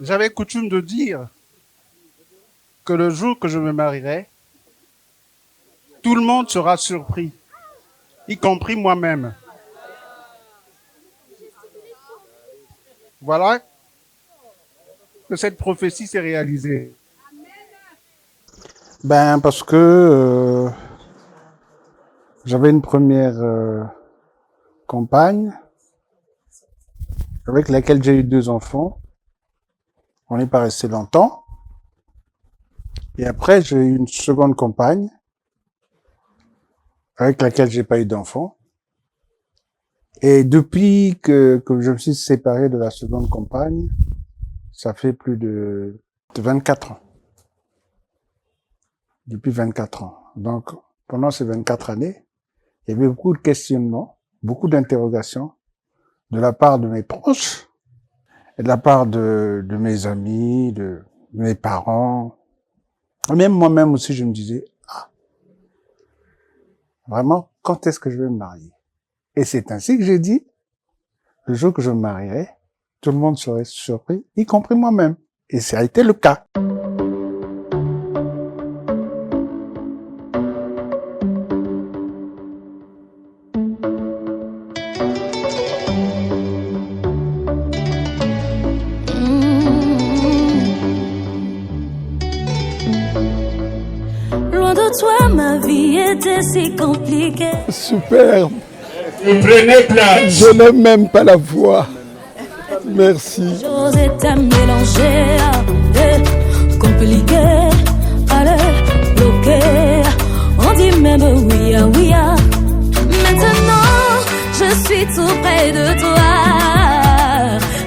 J'avais coutume de dire que le jour que je me marierai, tout le monde sera surpris, y compris moi-même. Voilà que cette prophétie s'est réalisée. Ben parce que j'avais une première compagne avec laquelle j'ai eu 2 enfants. On n'est pas resté longtemps. Et après, j'ai eu une seconde compagne avec laquelle j'ai pas eu d'enfants. Et depuis que je me suis séparé de la seconde compagne, ça fait plus de 24 ans. Depuis 24 ans. Donc, pendant ces 24 années, il y avait beaucoup de questionnements, beaucoup d'interrogations de la part de mes proches et de la part de mes amis, de mes parents. Même moi-même aussi, je me disais, vraiment, quand est-ce que je vais me marier? Et c'est ainsi que j'ai dit, le jour que je me marierai, tout le monde serait surpris, y compris moi-même. Et ça a été le cas. Loin de toi, ma vie était si compliquée. Superbe. Prenez place. Je n'ai même pas la voix. Merci. Choses étaient mélangées, compliquées, allez, bloquées. On dit même oui, oui. Maintenant, je suis tout près de toi.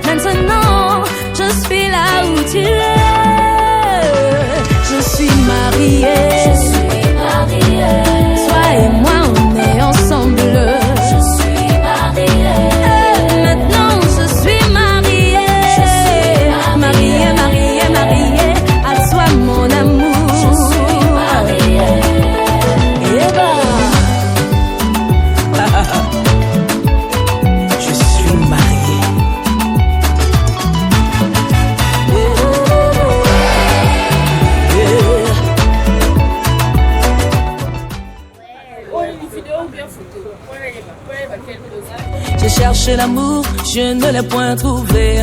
Maintenant, je suis là où tu es. Je suis mariée. Je suis mariée. Toi et moi, on est ensemble. Je suis mariée. Maintenant, je suis mariée. Je suis mariée, mariée, mariée. À toi, mon amour. Je suis mariée. Et Je suis mariée. j'ai cherché l'amour, je ne l'ai point trouvé.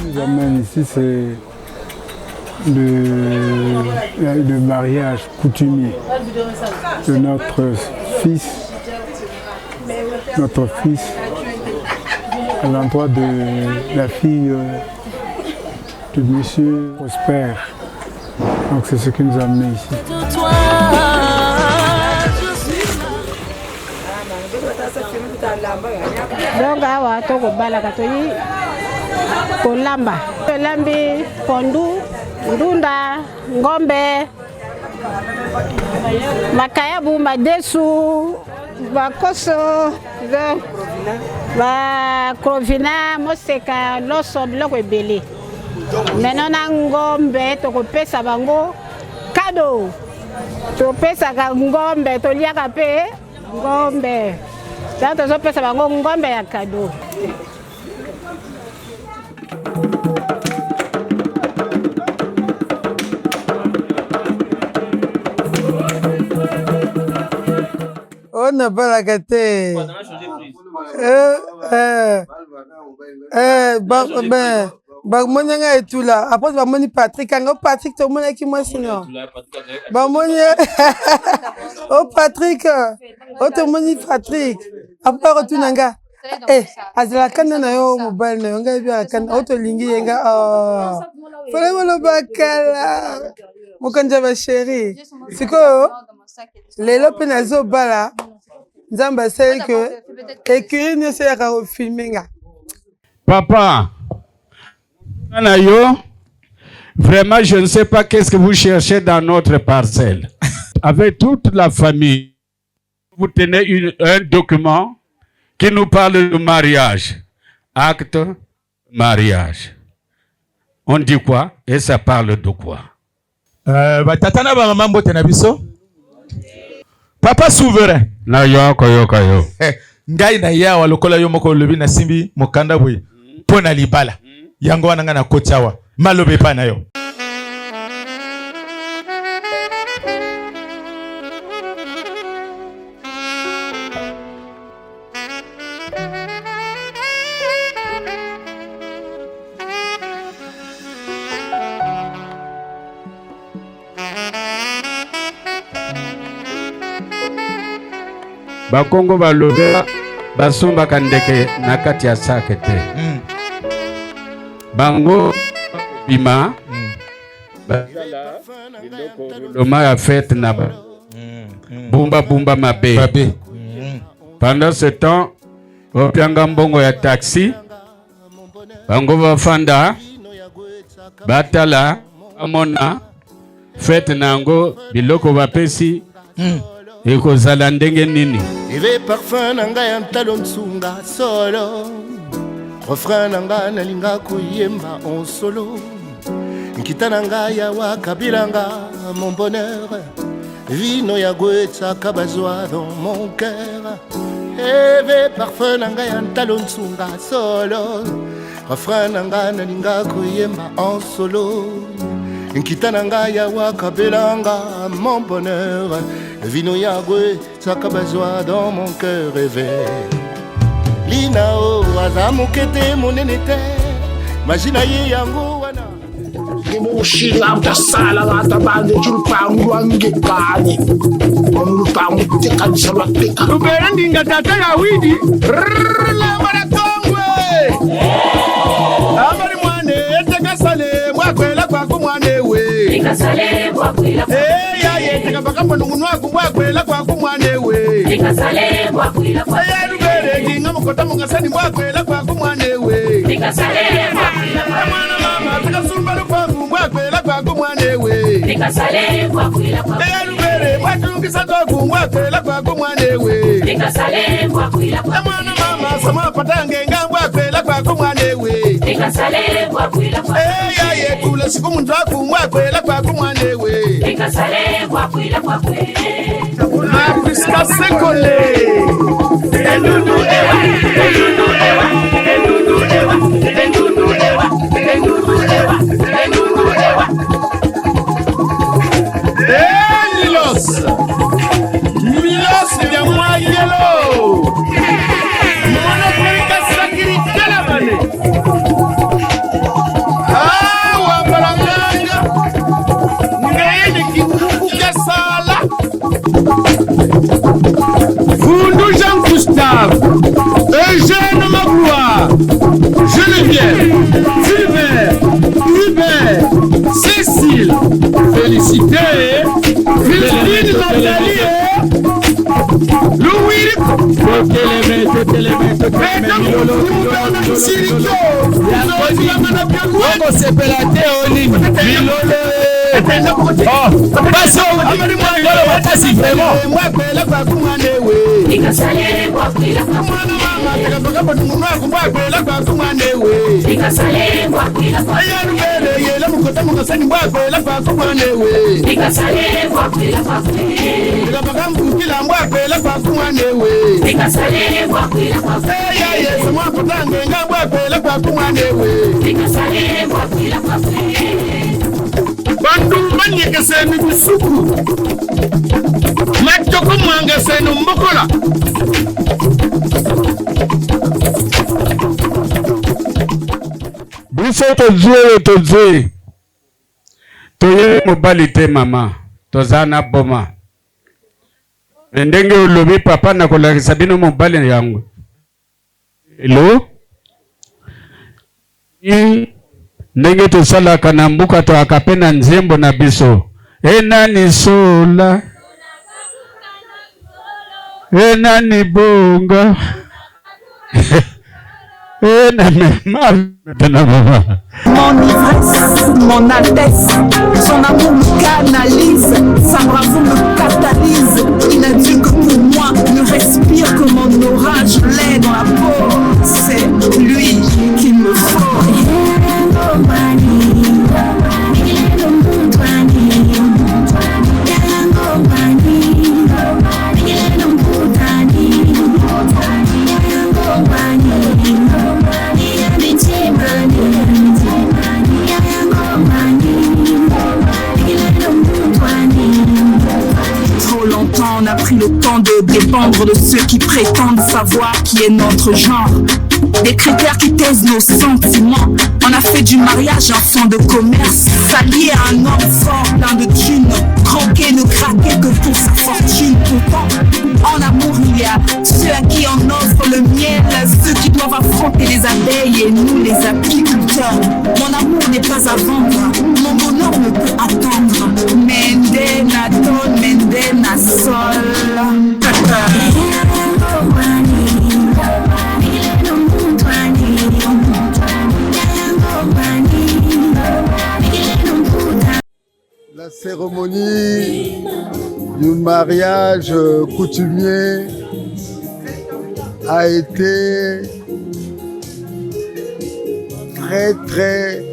Nous amène ici, c'est le mariage coutumier de notre fils à l'endroit de la fille de monsieur Prosper. Donc c'est ce qui nous a amenés ici. De toi, Donc awa toko bala katoyi kolamba lambi pondu ndunda ngombe makayabu madesu bakoso ba krovina moseka loso biloko ebele maintenant na ngombe tokopesa bango kado topesaka ngombe toliaka pe ngombe donc tozopesa bango ngombe ya kado. On n'a pas la gâté. Bagmonanga et tout là. Après, Bagmoni Patrick. Quand Patrick, tout le monde est qui moi sinon. Bagmoni. Oh Patrick. Oh tout le monde Patrick. Après, retournanga. Eh, azala kana na yo mobile na yo nga bien kana auto lingi yenga. Oh. Fallait le bakala. Mokanja ba chérie. Siko. Lelo penazo bala. Nzamba sait que écurie ne sert à filmer. Papa, vraiment, je ne sais pas qu'est-ce que vous cherchez dans notre parcelle. Avec toute la famille, vous tenez un document qui nous parle de mariage. Acte, mariage. On dit quoi? Et ça parle de quoi? Batatana ba mambo tenabiso. Papa souverain. Na yoko. Ngai na ya walokola yo moko lobi na simbi mokanda boy. Pona libala. yango wana nga na kotiawa malobe pa na yo. Bakongo balobe basomba kandeke na kati ya sake te. Bango bima loma ya fête na ba bumba mabe. Pendant ce temps opianga mbongo ya taxi bango bafanda batala amona fête nango biloko bapesi ekozala ndenge nini. Eve parfum nanga ya ntalo nsunga solo refrain nanga nalinga kuyemba en solo nkita nanga ya wakabilanga mon bonheur vino ya gwetsa kabazwa dans mon cœur. Eve parfum nanga ya ntalo nsunga solo refrain nanga nalinga kuyemba en solo nkita nanga ya wakabilanga mon bonheur vino ya gwetsa kabazwa dans mon cœur rêvé. Lina o azamukete monene te majina ye yango wana Mushinga mtasala wata bande chulupangu wangekani Wamulupangu tekanisa wateka Ubere ndinga tata ya widi Lambara kongwe Lambari mwane eteka sale Mwakwela kwa kumwane we Tika sale mwakwela kwa ya eteka baka mwanungu nwaku mwakwela kwa kumwane we Tika sale mwakwela kwa Ubere kinga mkota mungasani mwakwela kwa kumwane we Tika sale mwakwela kwa mama tika sumbalu kwangu mwakwela kwa kumwane we Tika sale mwakwela kwa Ubere mwakungisa toku mwakwela kwa kumwane we Tika sale mwakwela kwa mama sama patange nga mwakwela kwa kumwane we Tika sale mwakwela kwa ya kula siku mtwaku mwakwela kwa kumwane we Tika sale mwakwela kwa Afriska sekole Endundu ewa Endundu ewa Endundu ewa Endundu ewa Endundu ewa Endundu ewa Milos ya mwagelo Mwana kwelika sakiri kala bane Wapalanganga Ngayene kibuku kasala Fundu Jean Gustave Eugène Magloire Geneviève Philbert Hubert Cécile Félicité Christine Nathalie Louis Bandu manyeke senu busuku Matoko mwanga senu mbokola Biso tozwe Toye mobali te mama Tozana boma Ndenge ulobi papa na kolakisa bino mobali yangu Hello Ndenge tosalaka na mbuka to akapena nzembo na biso Enani sola Enani bonga Mon ivresse, mon altesse, son amour me canalise, sa bravoure me catalyse. Il n'a Dieu que pour moi, ne respire que mon orage lait dans la peau. C'est lui qu'il me faut. pris le temps de dépendre de ceux qui prétendent savoir qui est notre genre. Des critères qui taisent nos sentiments. On a fait du mariage un fonds de commerce. S'allier à un homme fort, plein de thunes. Croquer, ne craquer que pour sa fortune. Pourtant, en amour, il y a ceux à qui on offre le miel, ceux qui doivent affronter les abeilles et nous les apiculteurs. Mon amour n'est pas à vendre, mon bonheur ne peut attendre. Mendena ton, mendena sol. La cérémonie du mariage coutumier a été très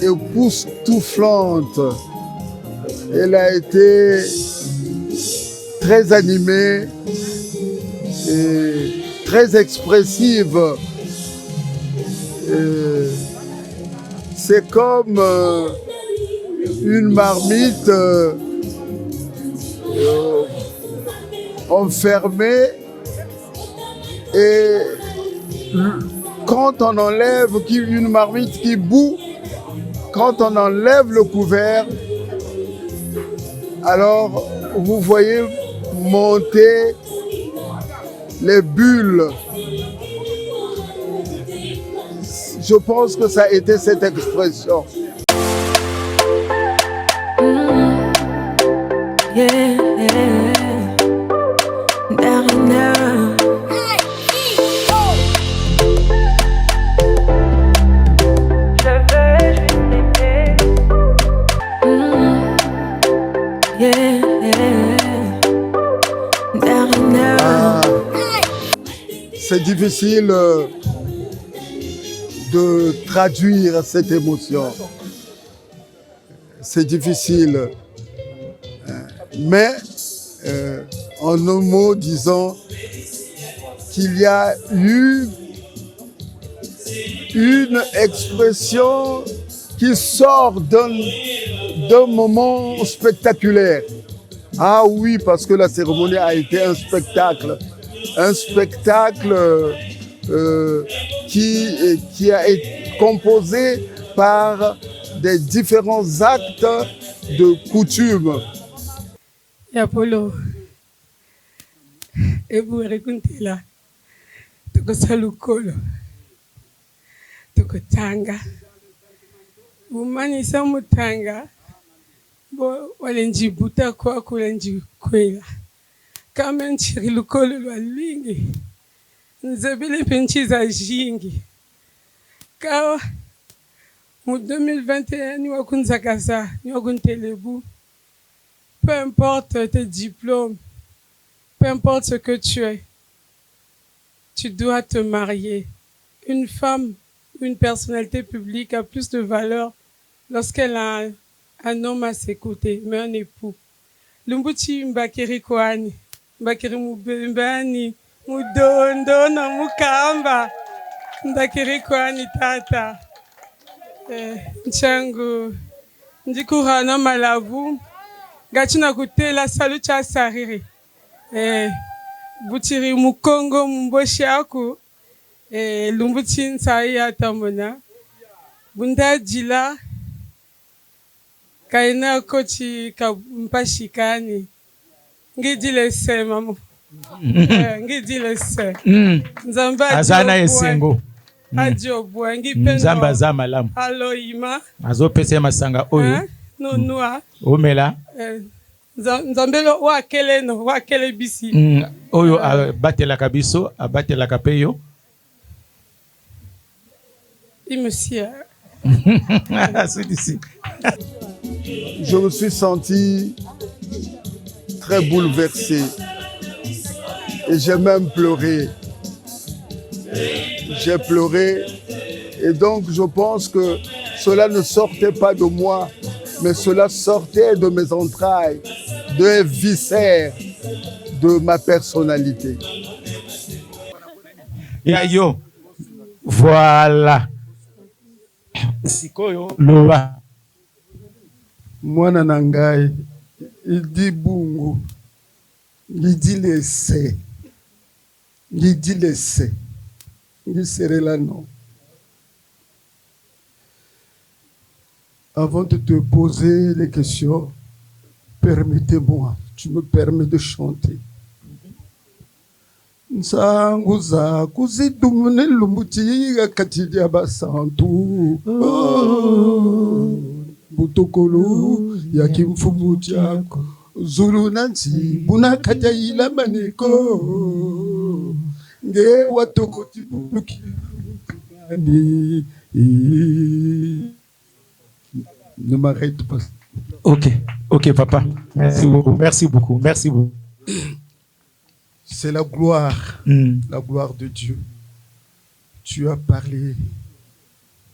époustouflante. Elle a été très animée et très expressive. C'est comme une marmite enfermée, et quand on enlève une marmite qui bout, quand on enlève le couvert, alors vous voyez monter les bulles. Je pense que ça a été cette expression. C'est difficile de traduire cette émotion. C'est difficile. Mais en un mot, disons qu'il y a eu une expression qui sort d'un moment spectaculaire. Ah oui, parce que la cérémonie a été un spectacle. Un spectacle qui a été composé par des différents actes de coutume. Yapolo, ebu erekuntela, toko salukolo, toko tanga, umani sa mutanga, bo walenji buta kwa kulenji kwela, kama nchiri lukolo lwa lingi, nzebele penchi za jingi, kawa mu 2021 ni wakunza kasa, ni wakuntelebu. Peu importe tes diplômes, peu importe ce que tu es, tu dois te marier. Une femme, une personnalité publique a plus de valeur lorsqu'elle a un homme à ses côtés, mais un époux. Lumbuchi mbakiri kwani, mbakiri mubembani, mudondo na mukamba, mbakiri kwani tata. Nchangu, ndikuhana malavu. Gachina kutela salucha sariri. Butiri mukongo mboshi aku. Lumbuchi nsai atamona. Bunda jila. Kaina kochi kampashikani. Ngidile se mamu. Ngidile se. Nzamba azana esengo. Ajobwa ngipendo. Nzamba za malamu. Alo ima. Azo pese masanga oyo. No noa. Omela. Nzambelo wakele no wakele bisi. Oyo abatela kabiso, abatela kapeyo. Monsieur. Je me suis senti très bouleversé et j'ai même pleuré. J'ai pleuré et donc je pense que cela ne sortait pas de moi, mais cela sortait de mes entrailles, des viscères de ma personnalité. Yayo, voilà. Sikoyo, loba. Mwana nangai, idi bungu. Ngidi laissé. Ngidi laissé. Ngidi serré là non. Avant de te poser les questions, permettez-moi, tu me permets de chanter. Nsangu zakho zidumune lumbutika katili abasantu butokolo yakimfumu chako zulu nansi bunakatayila maneko nge watokoti bulukani. Ne m'arrête pas. Ok, papa. Merci beaucoup. C'est la gloire de Dieu. Tu as parlé,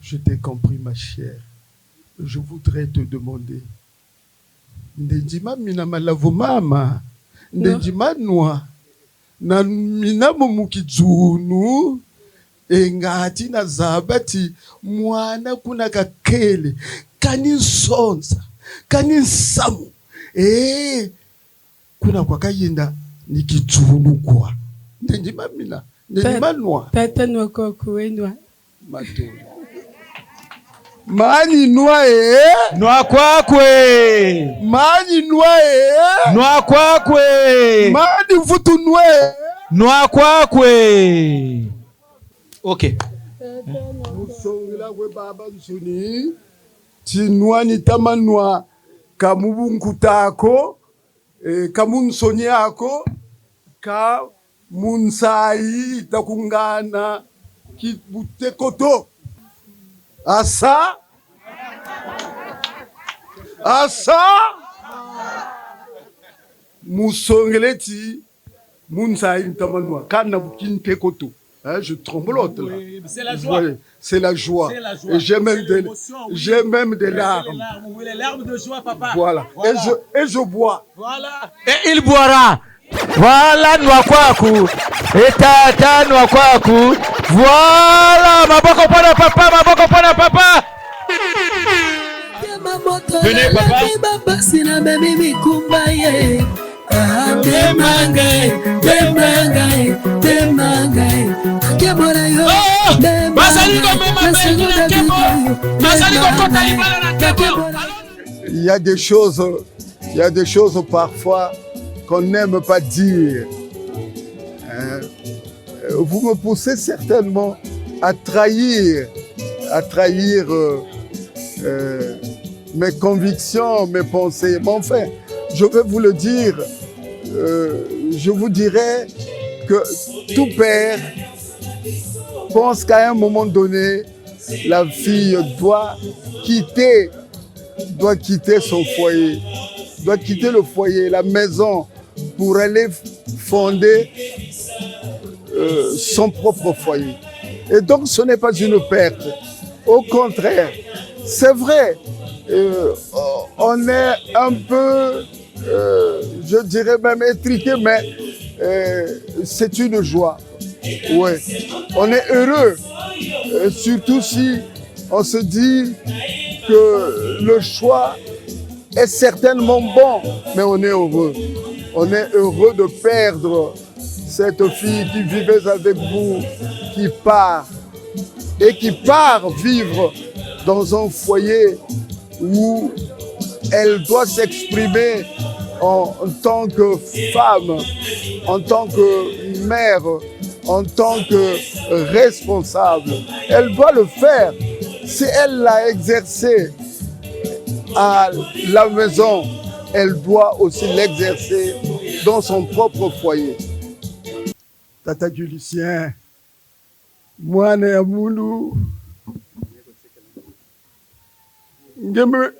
je t'ai compris, ma chère. Je voudrais te demander, Ndejima mina malavu mama, Ndejima noa, na mina mumukizunu, engati na zabati, mwana kuna kakele, kani sonza, kani samu, kuna kwa kayenda, nikizunu kwa. Ndejima mina, Ndejima noa. Tata noa kwa kuwenwa. Matoni. Mani noa Noa kwakwe. Mani noa Noa kwakwe. Mani mfutu Noa kwakwe. Ok. Musongela kwe baba nsuni. Tinwa ni tamanwa kamubunku tako. Kamunsoni yako. Ka munsai takungana. Kibute koto. Asa Mousongeleti Mounsaï Tamanwa Kana Bukinte Koto. Je tremblote là. C'est la joie. C'est la joie. Et j'ai même des larmes. Les larmes de joie, papa. Voilà. Et je bois. Voilà. Et il boira. Voilà Nwakwaku. Et tata Nwakwaku. Voilà. Maboko pana papa. Venez papa. Il y a des choses parfois qu'on n'aime pas dire. Vous me poussez certainement à trahir mes convictions, mes pensées. Mais enfin, je vais vous le dire, je vous dirais que tout père pense qu'à un moment donné, la fille doit quitter son foyer, doit quitter le foyer, la maison, pour aller fonder son propre foyer. Et donc ce n'est pas une perte. Au contraire, c'est vrai, on est un peu, je dirais même étriqué, mais c'est une joie. Ouais. On est heureux, surtout si on se dit que le choix est certainement bon, mais on est heureux. On est heureux de perdre cette fille qui vivait avec vous, qui part vivre dans un foyer où elle doit s'exprimer en tant que femme, en tant que mère, en tant que responsable. Elle doit le faire. Si elle l'a exercé à la maison, elle doit aussi l'exercer dans son propre foyer. Tata Lucien, moi, Moulou, ngeme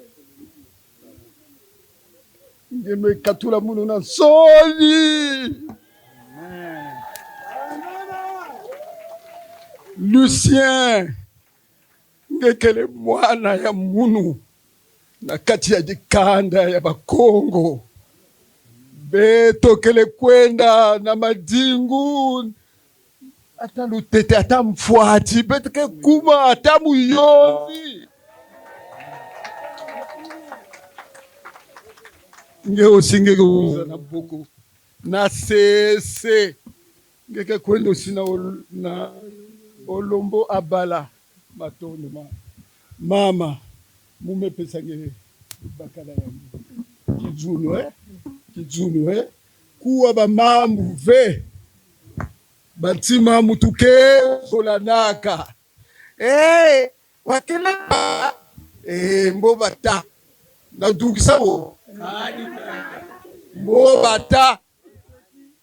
katula Moulou na soli. Lucien, ngekele mwana ya munu na kati ya dikanda ya Bakongo. Beto kele kwenda na madingu ata lutete ata mfuati beto ke kuma ata muyovi. Nge osinge kuza na boko na sese ngeke kwenda sina na olombo abala matondo mama mumepesa nge bakala yangu kidzunu kuwa bamamu ve batima mutuke solanaka wakela mbobata nadukisabo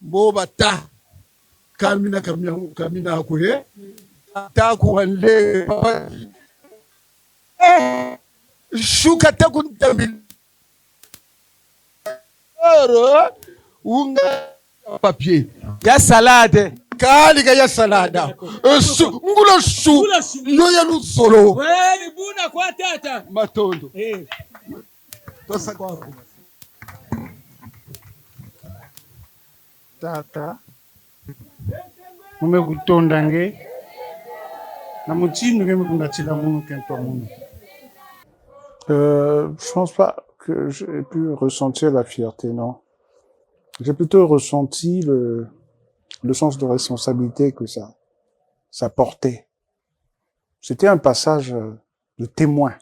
mbobata kamina kuye takuwanle shuka takuntambi unga papier ya salade kaliga ya salada ngula shu yo ya lusolo wewe buna kwa tata matondo tosa kwa tata umekutonda nge na mutinu nge mkundatila munu kentwa munu. Je pense pas que j'ai pu ressentir la fierté, non. J'ai plutôt ressenti le sens de responsabilité que ça portait. C'était un passage de témoin.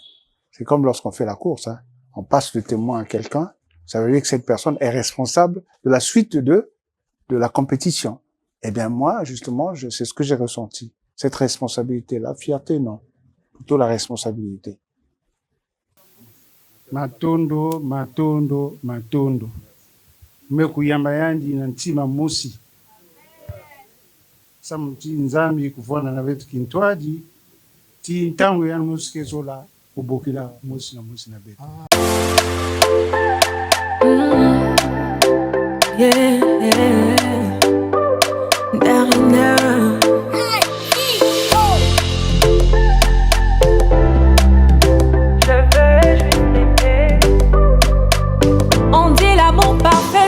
C'est comme lorsqu'on fait la course, hein. On passe le témoin à quelqu'un, ça veut dire que cette personne est responsable de la suite de la compétition. Eh bien, moi, justement, c'est ce que j'ai ressenti. Cette responsabilité, la fierté, non. Plutôt la responsabilité. Matondo. Mekuyamba yandi na ntima mosi. Samuti nzambi kuvona na vetu kintwaji. Ti ntango ya musike zola ubokila mosi na betu.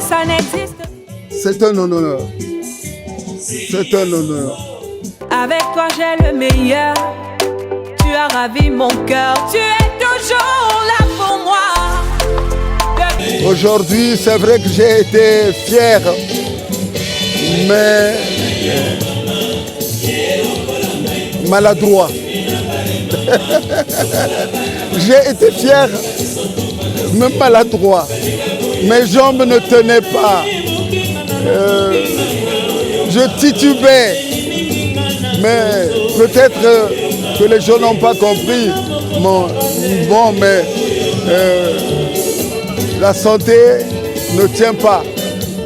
Ça n'existe. C'est un honneur. C'est un honneur. Avec toi j'ai le meilleur. Tu as ravi mon cœur. Tu es toujours là pour moi. Aujourd'hui, c'est vrai que j'ai été fier, mais maladroit. J'ai été fier, mais maladroit. Mes jambes ne tenaient pas. Je titubais. Mais peut-être que les gens n'ont pas compris. Bon, mais la santé ne tient pas.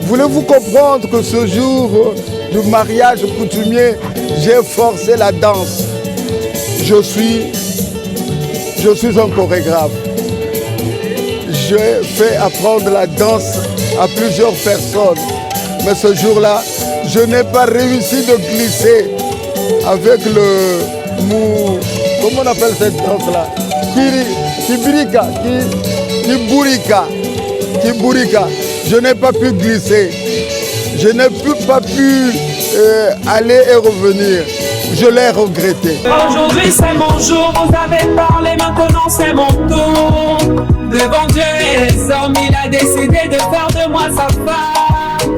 Voulez-vous comprendre que ce jour du mariage coutumier, j'ai forcé la danse. Je suis un chorégraphe. J'ai fait apprendre la danse à plusieurs personnes. Mais ce jour-là, je n'ai pas réussi de glisser avec le mou. Comment on appelle cette danse-là? Kiburika. Je n'ai pas pu glisser. Je n'ai pas pu aller et revenir. Je l'ai regretté. Aujourd'hui c'est mon jour, vous avez parlé, maintenant c'est mon tour. Devant Dieu et les hommes, il a décidé de faire de moi sa femme.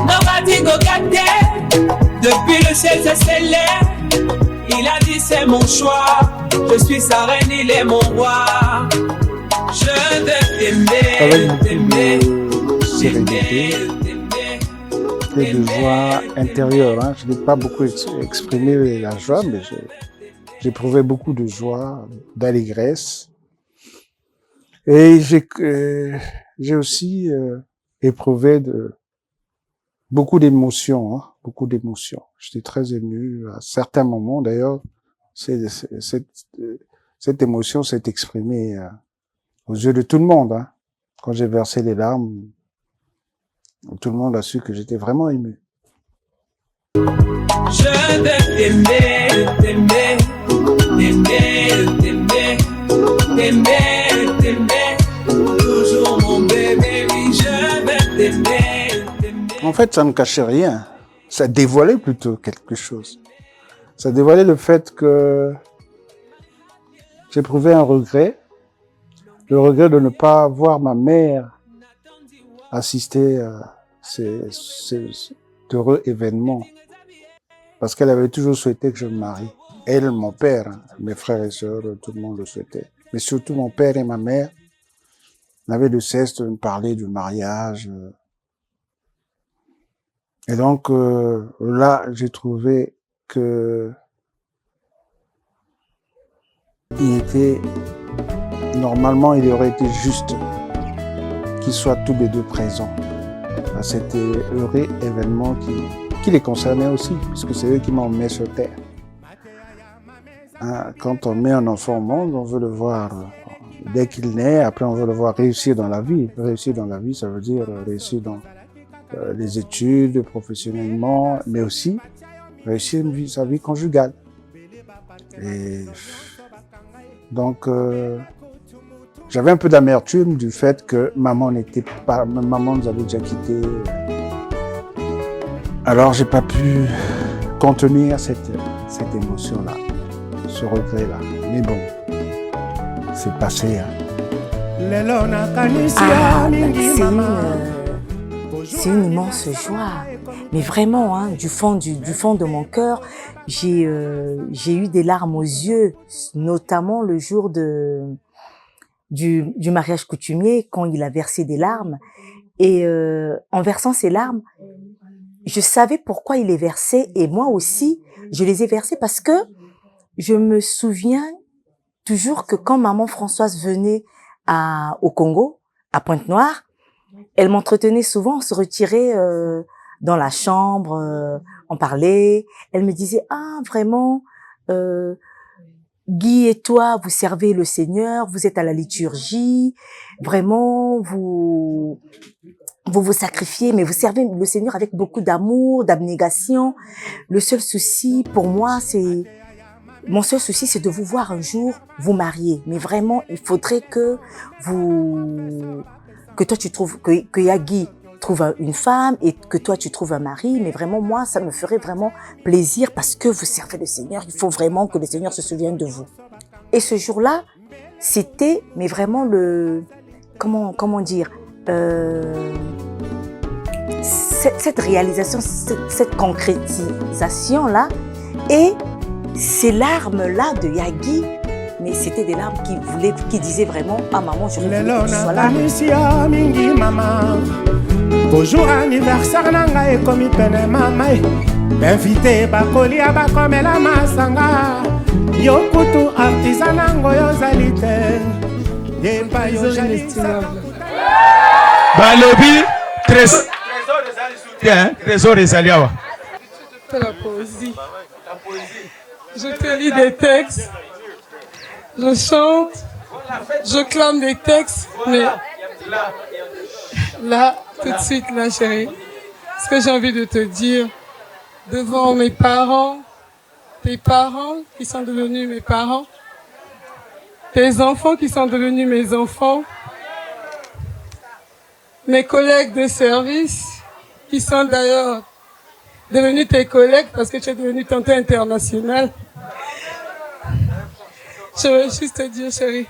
Nobody go get there. Depuis le ciel se s'élève. Il a dit c'est mon choix. Je suis sa reine, il est mon roi. Je veux t'aimer. Et de joie intérieure. Hein. Je n'ai pas beaucoup exprimé la joie, mais j'éprouvais beaucoup de joie, d'allégresse. Et j'ai aussi éprouvé beaucoup d'émotions. Hein, beaucoup d'émotions. J'étais très ému à certains moments. D'ailleurs, cette émotion s'est exprimée aux yeux de tout le monde. Hein. Quand j'ai versé les larmes, tout le monde a su que j'étais vraiment ému. Je veux t'aimer, toujours mon bébé, oui, je veux t'aimer. En fait, ça ne cachait rien. Ça dévoilait plutôt quelque chose. Ça dévoilait le fait que j'éprouvais un regret. Le regret de ne pas voir ma mère assister cet heureux événement. Parce qu'elle avait toujours souhaité que je me marie. Elle, mon père, hein, mes frères et sœurs, tout le monde le souhaitait. Mais surtout mon père et ma mère n'avaient de cesse de me parler du mariage. Et donc là, j'ai trouvé que normalement, il aurait été juste qu'ils soient tous les deux présents à cet heureux événement qui les concernait aussi, puisque c'est eux qui m'ont mis sur terre. Hein, quand on met un enfant au monde, on veut le voir dès qu'il naît, après on veut le voir réussir dans la vie. Réussir dans la vie, ça veut dire réussir dans les études, professionnellement, mais aussi réussir sa vie conjugale. Et donc, j'avais un peu d'amertume du fait que maman nous avait déjà quittés. Alors, j'ai pas pu contenir cette émotion-là, ce regret-là. Mais bon, c'est passé. Hein. C'est une immense joie, mais vraiment, hein, du fond de mon cœur, j'ai eu des larmes aux yeux, notamment le jour du mariage coutumier, quand il a versé des larmes. Et en versant ces larmes, je savais pourquoi il les versait, et moi aussi, je les ai versées parce que je me souviens toujours que quand maman Françoise venait au Congo, à Pointe-Noire, elle m'entretenait souvent, on se retirait dans la chambre, on parlait. Elle me disait, ah vraiment, Guy et toi, vous servez le Seigneur, vous êtes à la liturgie, vraiment, vous vous sacrifiez, mais vous servez le Seigneur avec beaucoup d'amour, d'abnégation. Le seul souci pour moi, mon seul souci, c'est de vous voir un jour vous marier. Mais vraiment, il faudrait que toi tu trouves, que Yagi trouve une femme et que toi tu trouves un mari. Mais vraiment, moi, ça me ferait vraiment plaisir parce que vous servez le Seigneur. Il faut vraiment que le Seigneur se souvienne de vous. Et ce jour-là, c'était, mais vraiment comment dire, cette réalisation, cette concrétisation-là, et ces larmes-là de Yagi, mais c'était des larmes qui disaient vraiment, ah maman, je veux que tu sois là. Bonjour anniversaire nanga ekomi pene mama invité bakolia bakomela masanga yokutu artisan nango yozali te yemba yozali balobi trésor ezali awa. Je fais la poésie. Je te lis des textes, je chante, je clame des textes, mais là, tout de suite, là, chérie, ce que j'ai envie de te dire, devant mes parents, tes parents qui sont devenus mes parents, tes enfants qui sont devenus mes enfants, mes collègues de service, qui sont d'ailleurs devenus tes collègues parce que tu es devenu tantôt international. Je veux juste te dire, chérie,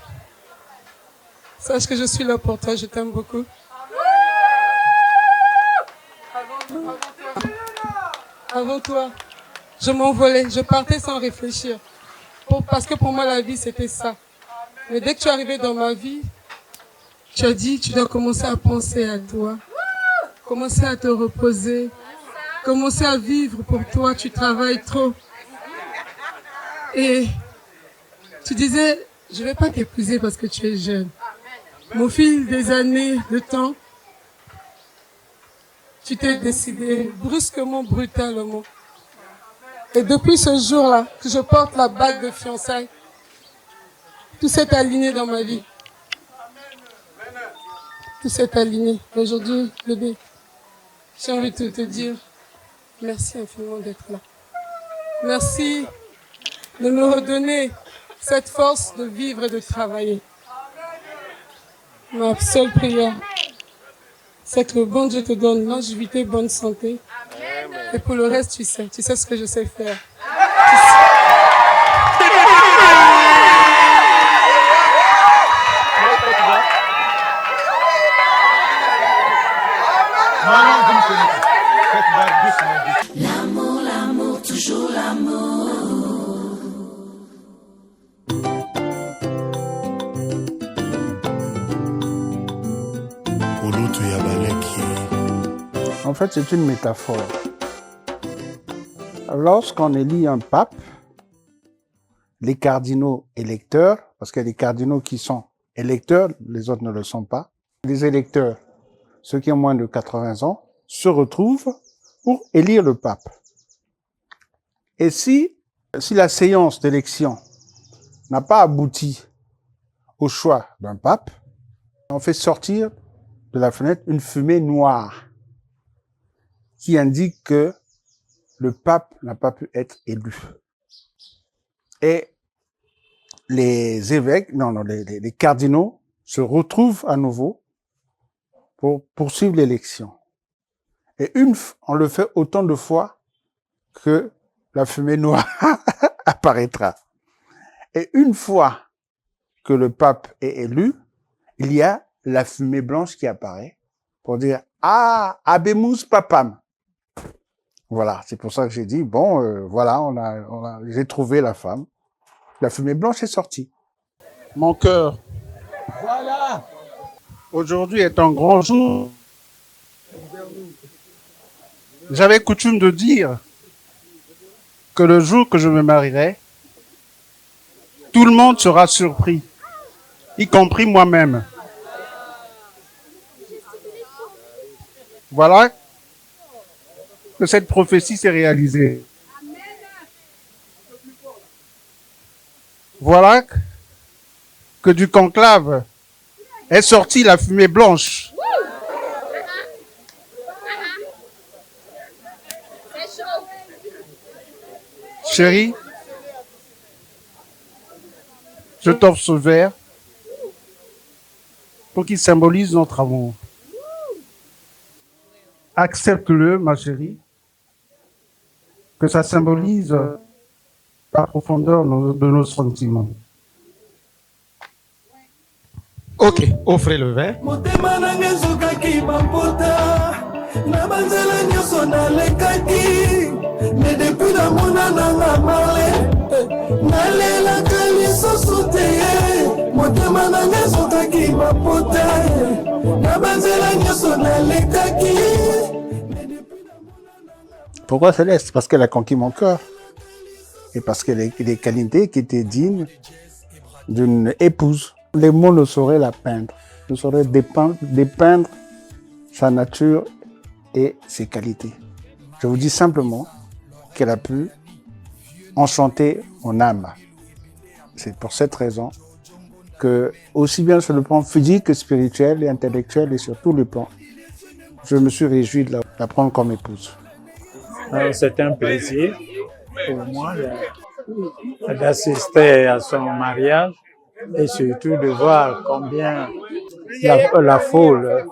sache que je suis là pour toi, je t'aime beaucoup. Avant toi, je m'envolais, je partais sans réfléchir. Parce que pour moi, la vie, c'était ça. Mais dès que tu es arrivé dans ma vie, tu as dit, tu dois commencer à penser à toi, commencer à te reposer, commencer à vivre pour toi, tu travailles trop. Et tu disais, je ne vais pas t'épouser parce que tu es jeune. Mais au fil des années, de temps, tu t'es décidé brusquement, brutalement. Et depuis ce jour-là, que je porte la bague de fiançailles, tout s'est aligné dans ma vie. Tout s'est aligné. Aujourd'hui, bébé, j'ai envie de te dire merci infiniment d'être là. Merci de me redonner cette force de vivre et de travailler. Ma seule prière, c'est que le bon Dieu te donne longévité, bonne santé. Et pour le reste, tu sais ce que je sais faire. En fait, c'est une métaphore. Lorsqu'on élit un pape, les cardinaux électeurs, parce qu'il y a des cardinaux qui sont électeurs, les autres ne le sont pas, les électeurs, ceux qui ont moins de 80 ans, se retrouvent pour élire le pape. Et si la séance d'élection n'a pas abouti au choix d'un pape, on fait sortir de la fenêtre une fumée noire qui indique que le pape n'a pas pu être élu. Et les évêques, les cardinaux se retrouvent à nouveau pour poursuivre l'élection. Et on le fait autant de fois que la fumée noire apparaîtra. Et une fois que le pape est élu, il y a la fumée blanche qui apparaît pour dire « Ah, habemus papam ». Voilà, c'est pour ça que j'ai dit, bon, voilà, j'ai trouvé la femme. La fumée blanche est sortie. Mon cœur, voilà. Aujourd'hui est un grand jour. J'avais coutume de dire que le jour que je me marierai, tout le monde sera surpris, y compris moi-même. Voilà que cette prophétie s'est réalisée. Voilà que du conclave est sortie la fumée blanche. Chérie, je t'offre ce verre pour qu'il symbolise notre amour. Accepte-le, ma chérie, que ça symbolise la profondeur de nos sentiments. Ok, offrez le verre. Mais depuis la mona nanga male nalelaka lisusu te motema nanga ezokaki mapota na banzela nyonso nalekaki. Pourquoi Céleste? Parce qu'elle a conquis mon cœur. Et parce qu'elle a des qualités qui étaient dignes d'une épouse. Les mots ne sauraient la peindre, ne sauraient dépeindre sa nature et ses qualités. Je vous dis simplement qu'elle a pu enchanter mon âme. C'est pour cette raison que, aussi bien sur le plan physique que spirituel et intellectuel et sur tous les plans, je me suis réjoui de la prendre comme épouse. C'est un plaisir pour moi d'assister à son mariage et surtout de voir combien la foule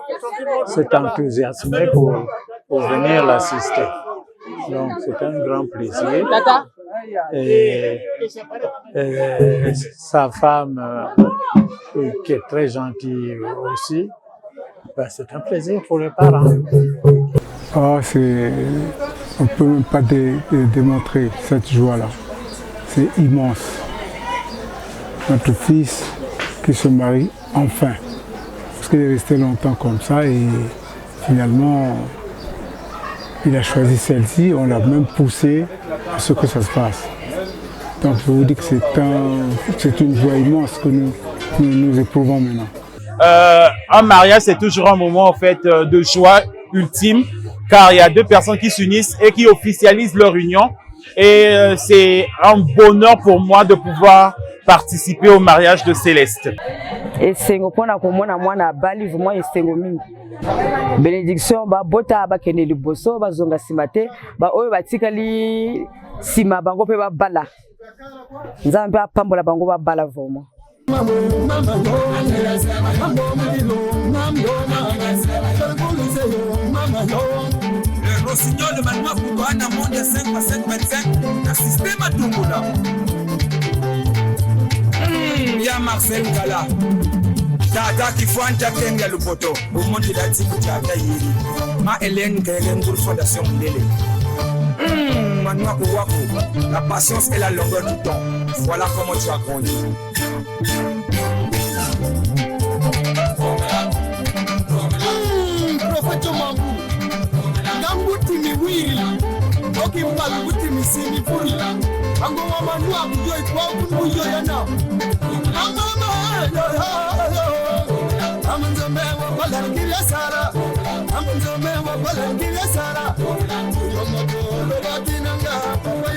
s'est enthousiasmée pour venir l'assister. Donc c'est un grand plaisir. Et sa femme, qui est très gentille aussi, c'est un plaisir pour les parents. On ne peut même pas démontrer cette joie-là. C'est immense. Notre fils qui se marie enfin. Parce qu'il est resté longtemps comme ça et finalement, il a choisi celle-ci. On l'a même poussé à ce que ça se passe. Donc je vous dis que c'est une joie immense que nous éprouvons maintenant. Un mariage, c'est toujours un moment en fait de joie ultime, car il y a deux personnes qui s'unissent et qui officialisent leur union. Et c'est un bonheur pour moi de pouvoir participer au mariage de Céleste. Esengo pona komona mwana bali vraiment esengo mingi. Bénédiction ba bota ba kene liboso ba zonga simate ba oyo batikali sima bango pe ba bala. Nzambe apambola bango ba bala vraiment. Le rossignol de Manoua Koutouana monde 5 à 5 25 na système à Tungoula. Ya Marcel Gala Tata Kifwanta Kenga Lupoto au monde de la Tiku Tata Yiri Ma Hélène Kelen pour Fondation Ndele. Manoua Kouwakou, la patience et la longueur du temps. Voilà comment tu as grandi. kimbalu kuti misimi pula ango mama nwa kujo ikwa kujo yana mama amanzo mewa bala kiriya sara amanzo mewa bala kiriya sara yo moto batinanga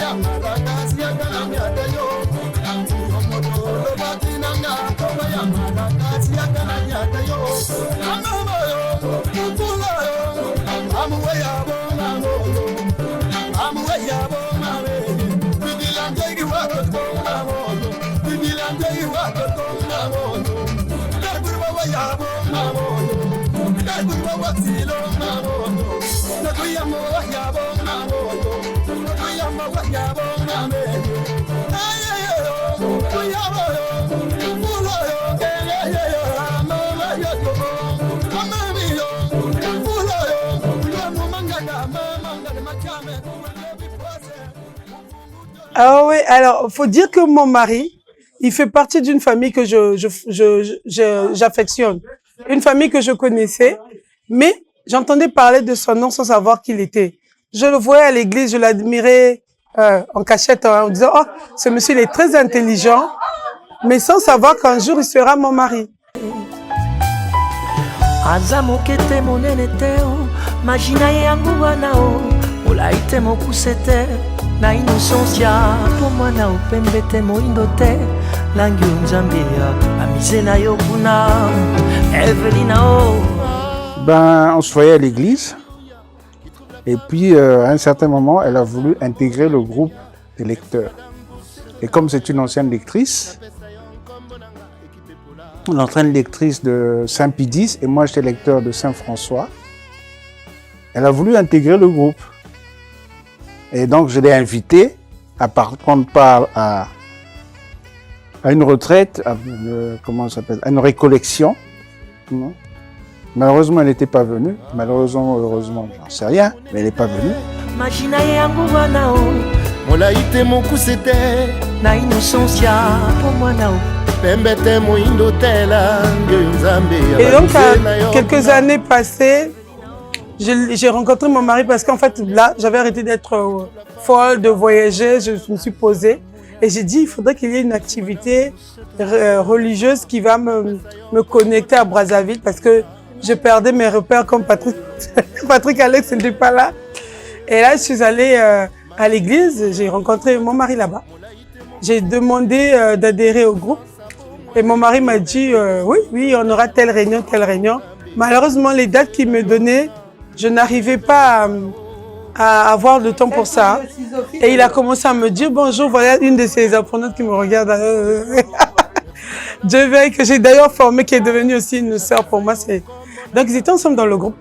ya maraka siya kana ya dayo yo moto batinanga ya maraka siya kana ya dayo mama yo kula yo amuwe ya Ah oui, alors, faut dire que mon mari, il fait partie d'une famille que j'affectionne. Une famille que je connaissais, mais j'entendais parler de son nom sans savoir qui il était. Je le voyais à l'église, je l'admirais en cachette, en disant « Oh, ce monsieur, il est très intelligent », mais sans savoir qu'un jour, il sera mon mari. Na innocence ya po mwana upembe te moindo te langi nzambe ya amise na yo kuna Evelina o. Ben on se voyait à l'église et puis à un certain moment elle a voulu intégrer le groupe des lecteurs et comme c'est une ancienne lectrice, l'ancienne lectrice de Saint-Pidis et moi j'étais lecteur de Saint-François, elle a voulu intégrer le groupe. Et donc, je l'ai invité à prendre part à une retraite, comment ça s'appelle, à une récollection. Malheureusement, elle n'était pas venue. Malheureusement, heureusement, j'en sais rien, mais elle n'est pas venue. Et donc, quelques années passées, j'ai rencontré mon mari parce qu'en fait, là, j'avais arrêté d'être folle, de voyager, je me suis posée. Et j'ai dit, il faudrait qu'il y ait une activité religieuse qui va me connecter à Brazzaville parce que je perdais mes repères comme Patrick Alex n'était pas là. Et là, je suis allée à l'église, j'ai rencontré mon mari là-bas. J'ai demandé d'adhérer au groupe. Et mon mari m'a dit, oui, on aura telle réunion, telle réunion. Malheureusement, les dates qu'il me donnait, je n'arrivais pas à avoir le temps pour ça. Et il a commencé à me dire bonjour, voilà une de ces apprenantes qui me regarde. Dieu veille, que j'ai d'ailleurs formée, qui est devenue aussi une sœur pour moi. Donc ils étaient ensemble dans le groupe.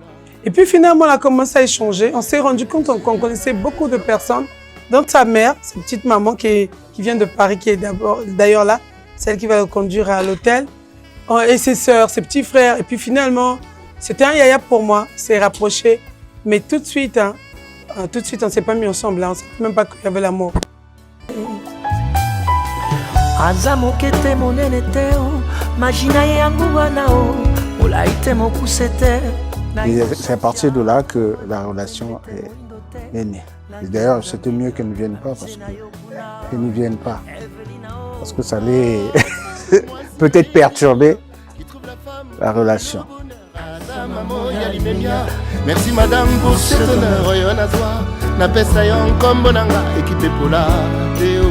Et puis finalement, on a commencé à échanger. On s'est rendu compte qu'on connaissait beaucoup de personnes, dont sa mère, sa petite maman qui vient de Paris, qui est d'ailleurs là, celle qui va le conduire à l'hôtel. Et ses sœurs, ses petits frères. Et puis finalement, c'était un yaya pour moi, c'est rapproché. Mais tout de suite, on ne s'est pas mis ensemble. On ne savait même pas qu'il y avait l'amour. Et c'est à partir de là que la relation est née. Et d'ailleurs, c'était mieux qu'elle ne vienne pas parce qu'elle ne vienne pas. Parce que ça allait peut-être perturber la relation. Merci madame pour cet honneur oyo nazwa napesa yo nkombo nanga équipe pola teo.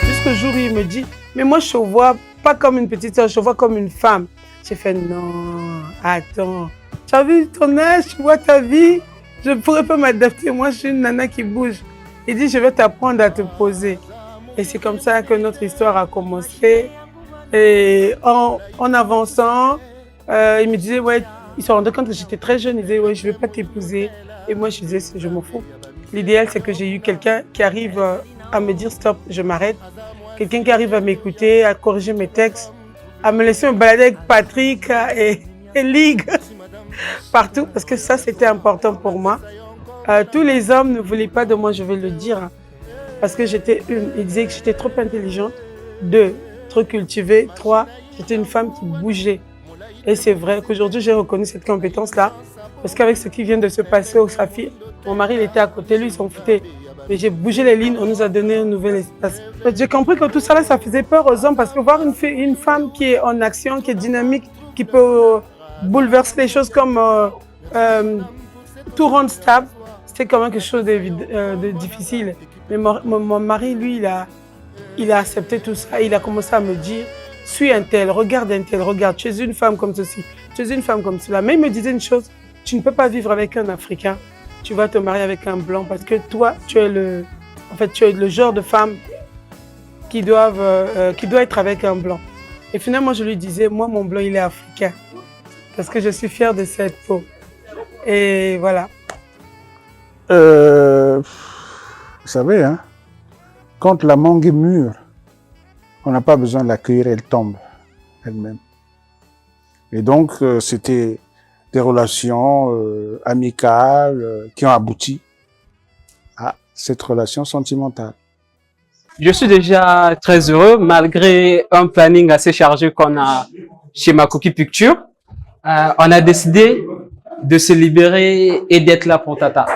Jusqu'au jour où il me dit mais moi je te vois pas comme une petite soeur, je te vois comme une femme. J'ai fait non, attends, tu as vu ton âge, tu vois ta vie, je pourrais pas m'adapter, moi je suis une nana qui bouge. Il dit je vais t'apprendre à te poser. Et c'est comme ça que notre histoire a commencé. Et en avançant, il me disait, ouais, il se rendait compte que j'étais très jeune, il disait, ouais, je ne vais pas t'épouser. Et moi, je disais, je m'en fous. L'idéal, c'est que j'ai eu quelqu'un qui arrive à me dire, stop, je m'arrête. Quelqu'un qui arrive à m'écouter, à corriger mes textes, à me laisser me balader avec Patrick et Ligue partout, parce que ça, c'était important pour moi. Tous les hommes ne voulaient pas de moi, je vais le dire, parce que j'étais ils disaient que j'étais trop intelligente. 2, trop cultivée. 3, j'étais une femme qui bougeait. Et c'est vrai qu'aujourd'hui, j'ai reconnu cette compétence-là Parce qu'avec ce qui vient de se passer au Saphir, mon mari il était à côté, lui il s'en foutait. Mais j'ai bougé les lignes, on nous a donné un nouvel espace. J'ai compris que tout ça là, ça faisait peur aux hommes parce que voir une femme qui est en action, qui est dynamique, qui peut bouleverser les choses comme tout rendre stable, c'était quand même quelque chose de difficile. Mais mon mari, lui, il a accepté tout ça. Il a commencé à me dire, suis un tel, regarde, tu es une femme comme ceci, tu es une femme comme cela. Mais il me disait une chose, tu ne peux pas vivre avec un Africain, tu vas te marier avec un blanc parce que toi, tu es le genre de femme qui doit être avec un blanc. Et finalement, je lui disais, moi, mon blanc, il est africain parce que je suis fière de cette peau. Et voilà. Vous savez, hein, quand la mangue est mûre, on n'a pas besoin de l'accueillir, elle tombe elle-même. Et donc, c'était des relations amicales qui ont abouti à cette relation sentimentale. Je suis déjà très heureux, malgré un planning assez chargé qu'on a chez Makoki Pictures. On a décidé de se libérer et d'être là pour Tata.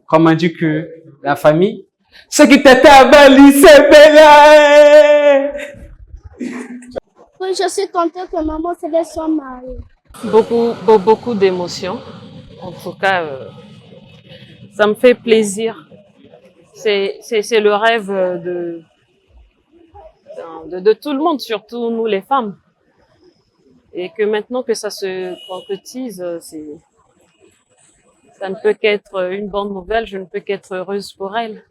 Comme on dit que la famille, ce qui Tata Bali, c'est belle. Oui, je suis contente que maman se laisse son mari. Beaucoup d'émotions. En tout cas, ça me fait plaisir. C'est le rêve de tout le monde, surtout nous les femmes. Et que maintenant que ça se concrétise, ça ne peut qu'être une bonne nouvelle, je ne peux qu'être heureuse pour elle.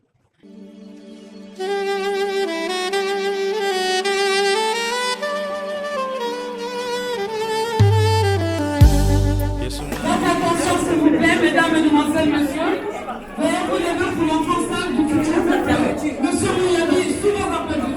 Attention s'il vous plaît, mesdames, mesdemoiselles, messieurs. Veuillez vous lever pour l'enfant salle du futur. Monsieur Mouyabi, souvent applaudi.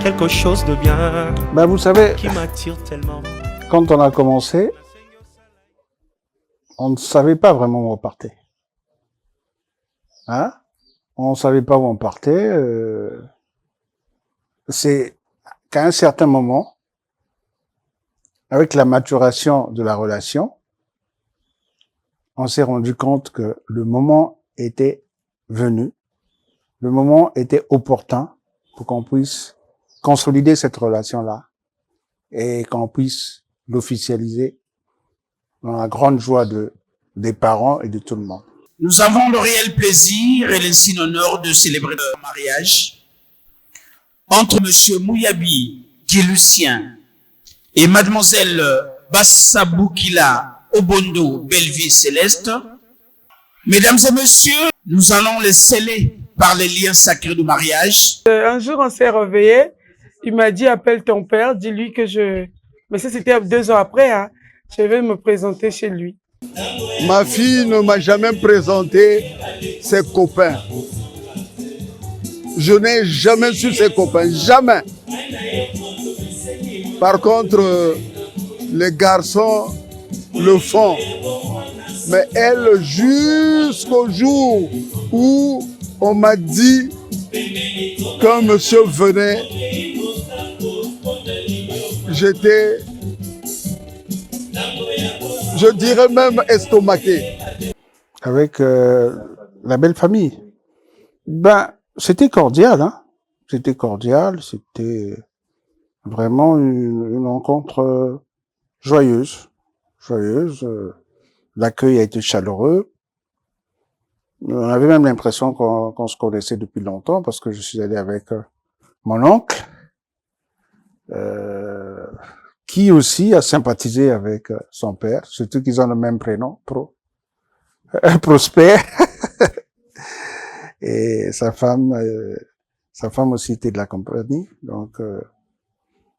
Quelque chose de bien vous savez, qui m'attire tellement. Quand on a commencé, on ne savait pas vraiment où on partait. Hein? On ne savait pas où on partait. C'est qu'à un certain moment, avec la maturation de la relation, on s'est rendu compte que le moment était venu, le moment était opportun pour qu'on puisse consolider cette relation-là et qu'on puisse l'officialiser dans la grande joie des parents et de tout le monde. Nous avons le réel plaisir et l'insigne honneur de célébrer le mariage entre Monsieur Mouyabi Guy Lucien et Mademoiselle Bassaboukila Obondo Belleville Céleste. Mesdames et messieurs, nous allons les sceller par les liens sacrés du mariage. Un jour, on s'est réveillé. Il m'a dit, appelle ton père, dis-lui que Mais ça, c'était 2 ans après, hein. Je vais me présenter chez lui. Ma fille ne m'a jamais présenté ses copains. Je n'ai jamais su ses copains, jamais. Par contre, les garçons le font. Mais elle, jusqu'au jour où on m'a dit qu'un monsieur venait, j'étais, je dirais même estomaqué. Avec la belle famille. C'était cordial, hein. C'était cordial, c'était vraiment une rencontre joyeuse. L'accueil a été chaleureux. On avait même l'impression qu'on se connaissait depuis longtemps parce que je suis allé avec mon oncle, qui aussi a sympathisé avec son père, surtout qu'ils ont le même prénom, Prosper. Et sa femme aussi était de la compagnie. Donc,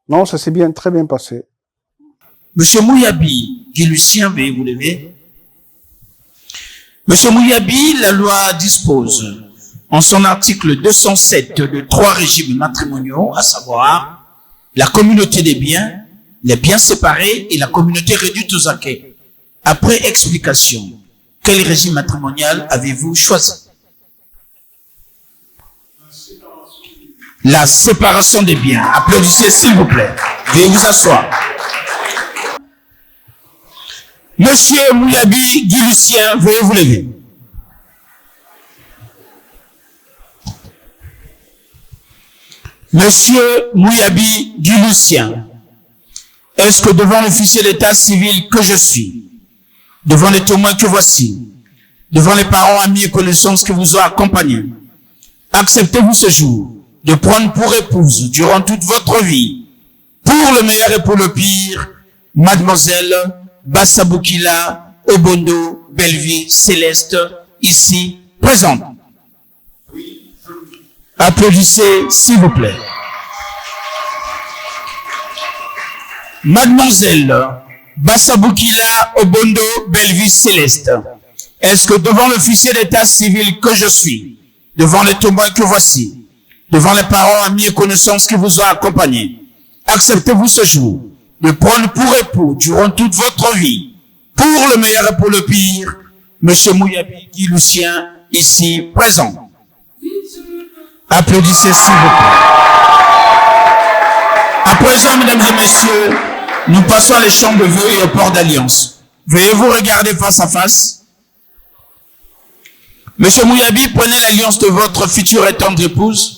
non, ça s'est très bien passé. Monsieur Mouyabi, Guy Lucien, veuillez vous lever. Monsieur Mouyabi, la loi dispose en son article 207 de 3 régimes matrimoniaux, à savoir la communauté des biens, les biens séparés et la communauté réduite aux acquets. Après explication, quel régime matrimonial avez-vous choisi? La séparation des biens. Applaudissez s'il vous plaît. Veuillez vous asseoir. Monsieur Mouyabi Guy Lucien, veuillez vous lever. Monsieur Mouyabi Guy Lucien, est-ce que devant l'officier d'état civil que je suis, devant les témoins que voici, devant les parents, amis et connaissances qui vous ont accompagnés, acceptez-vous ce jour de prendre pour épouse durant toute votre vie, pour le meilleur et pour le pire, mademoiselle Bassaboukila Obondo Belleville Céleste, ici présente? Applaudissez s'il vous plaît. Mademoiselle Bassaboukila Obondo Belleville Céleste, est-ce que devant l'officier d'état civil que je suis, devant les témoins que voici, devant les parents, amis et connaissances qui vous ont accompagnés, acceptez-vous ce jour de prendre pour époux durant toute votre vie, pour le meilleur et pour le pire, Monsieur Mouyabi Guy Lucien, ici présent? Applaudissez s'il vous plaît. À présent, mesdames et messieurs, nous passons à l'échange de vœux et au port d'alliance. Veuillez vous regarder face à face. Monsieur Mouyabi, prenez l'alliance de votre future et tendre épouse.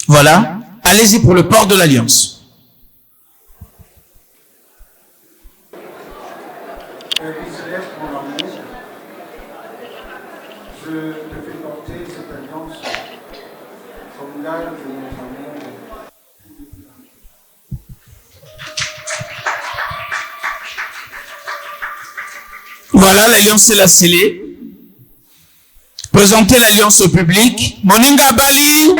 Voilà. Allez-y pour le port de l'alliance. Je te fais porter cette alliance comme gage de notre amour. Voilà, l'alliance est la scellée. Présentez l'alliance au public. Moninga Bali.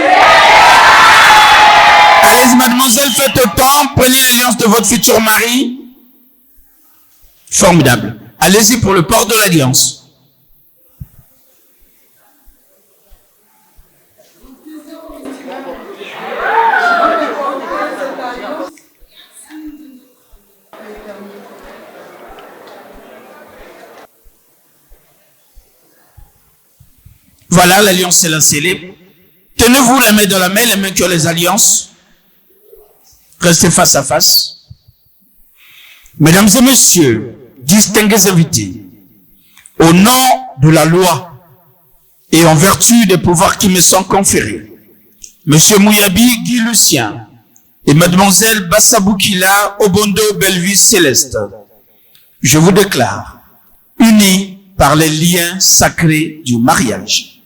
Allez-y, mademoiselle, faites autant. Prenez l'alliance de votre futur mari. Formidable. Allez-y pour le port de l'alliance. Voilà, l'alliance est la scellée. Tenez-vous la main dans la main, les mains qui ont les alliances. Restez face à face. Mesdames et messieurs, distingués invités, au nom de la loi et en vertu des pouvoirs qui me sont conférés, Monsieur Mouyabi Guy Lucien et Mademoiselle Bassaboukila Obondo Belleville Céleste, je vous déclare unis par les liens sacrés du mariage.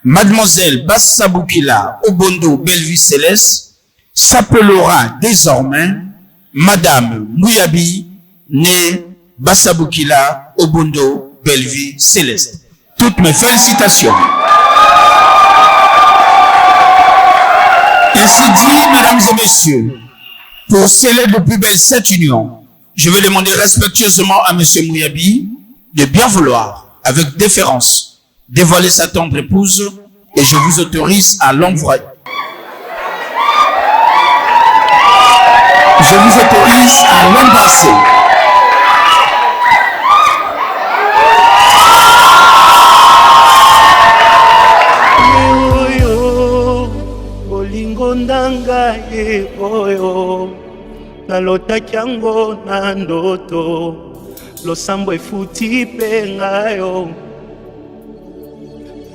Mademoiselle Bassaboukila Obondo Belleville Céleste s'appellera désormais Madame Mouyabi, née Bassaboukila Obondo Belleville Céleste. Toutes mes félicitations. Ainsi dit, mesdames et messieurs, pour sceller de plus belle cette union, je vais demander respectueusement à Monsieur Mouyabi de bien vouloir, avec déférence, dévoiler sa tendre épouse et je vous autorise à l'envoyer. Je vous autorise à l'embrasser. Oyo, bolingo ndanga ye oyo, nalotaki yango na ndoto, losambo efuti mpe ngayo.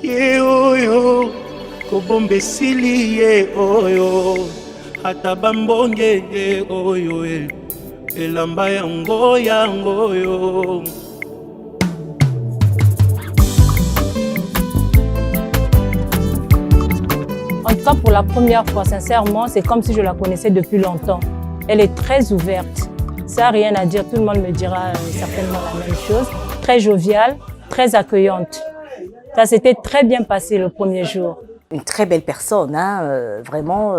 Ye oyo, kobomba esili ye oyo, ata bambonge ye oyo, elamba yango yango yo. En tout cas, pour la première fois, sincèrement, c'est comme si je la connaissais depuis longtemps. Elle est très ouverte. Ça n'a rien à dire, tout le monde me dira certainement la même chose. Très joviale, très accueillante. Ça s'était très bien passé le premier jour. Une très belle personne, hein, vraiment.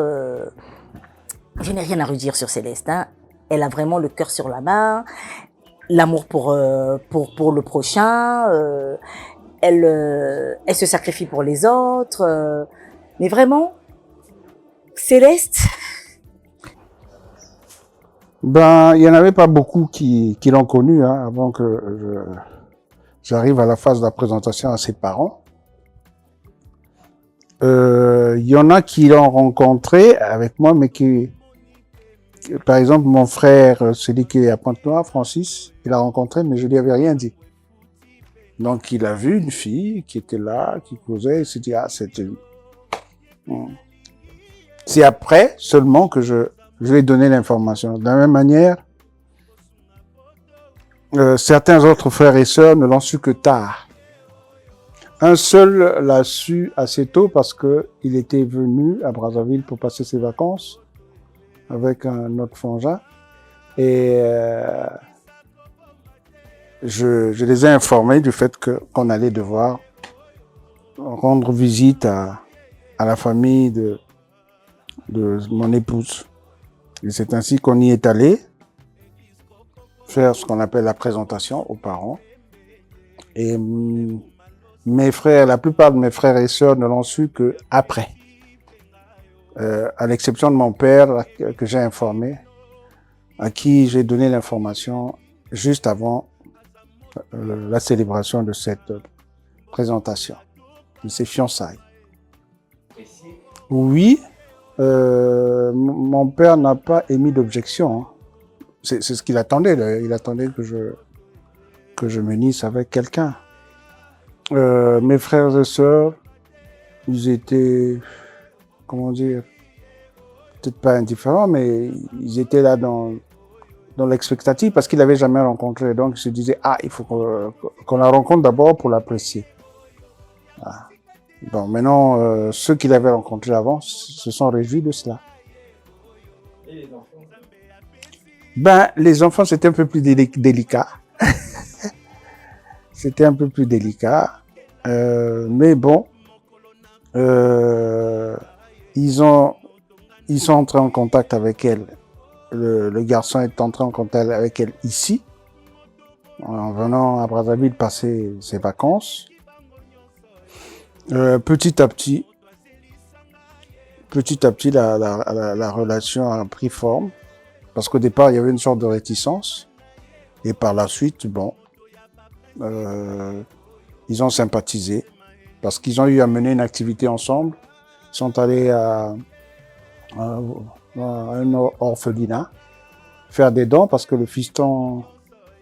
Je n'ai rien à redire sur Céleste. Hein. Elle a vraiment le cœur sur la main, l'amour pour le prochain, elle se sacrifie pour les autres. Mais vraiment, Céleste... Ben, il n'y en avait pas beaucoup qui l'ont connue hein, avant que j'arrive à la phase de la présentation à ses parents. Il y en a qui l'ont rencontré avec moi, mais par exemple, mon frère, celui qui est à Pointe-Noire, Francis, il l'a rencontré, mais je lui avais rien dit. Donc, il a vu une fille qui était là, qui causait, il s'est dit, ah, c'est une... C'est après seulement que je lui ai donné l'information. De la même manière, certains autres frères et sœurs ne l'ont su que tard. Un seul l'a su assez tôt parce que il était venu à Brazzaville pour passer ses vacances avec un autre frangin. Et je les ai informés du fait qu'on allait devoir rendre visite à la famille de mon épouse. Et c'est ainsi qu'on y est allé faire ce qu'on appelle la présentation aux parents. Et mes frères, la plupart de mes frères et sœurs ne l'ont su que après. À l'exception de mon père, que j'ai informé, à qui j'ai donné l'information juste avant la célébration de cette présentation, de ses fiançailles. Oui, mon père n'a pas émis d'objection. Hein. C'est ce qu'il attendait. Il attendait que je m'unisse avec quelqu'un. Mes frères et sœurs, ils étaient, comment dire, peut-être pas indifférents, mais ils étaient là dans l'expectative parce qu'ils l'avaient jamais rencontré. Donc ils se disaient, ah, il faut qu'on la rencontre d'abord pour l'apprécier. Ah. Bon, maintenant, ceux qui l'avaient rencontré avant se sont réjouis de cela. Et les enfants? Ben, les enfants, c'était un peu plus délicat. C'était un peu plus délicat. Mais bon, ils sont entrés en contact avec elle. Le garçon est entré en contact avec elle ici, en venant à Brazzaville passer ses vacances. Petit à petit, la relation a pris forme, parce qu'au départ, il y avait une sorte de réticence, et par la suite, bon, ils ont sympathisé, parce qu'ils ont eu à mener une activité ensemble. Ils sont allés à un orphelinat faire des dons, parce que le fiston,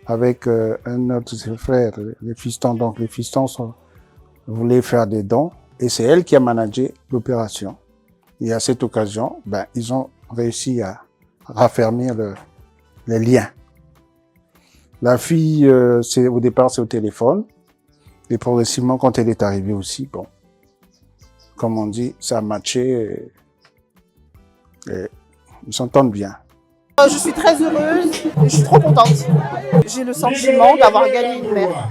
avec un autre de ses frères, les fistons voulait faire des dons et c'est elle qui a managé l'opération. Et à cette occasion, ben, ils ont réussi à raffermir les liens. La fille, au départ, c'est au téléphone. Et progressivement, quand elle est arrivée aussi, bon, comme on dit, ça a matché et ils s'entendent bien. Je suis très heureuse et je suis trop contente. J'ai le sentiment d'avoir gagné une mère.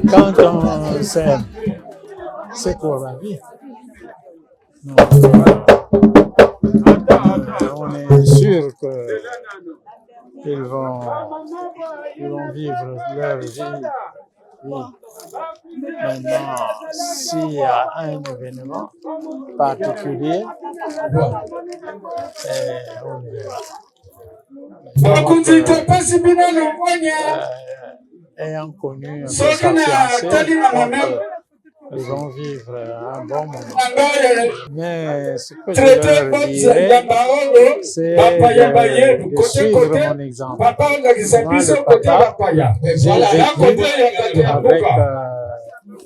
Quand on s'aime, c'est pour la vie. Donc, on est sûr qu'ils vont vivre leur vie. Maintenant, s'il y a un événement particulier, on verra. Ayant connu un peu sa fiancée, ils vont vivre un bon moment. Mais ce que je leur dirais, c'est de suivre mon exemple. Moi, le papa, j'ai vécu avec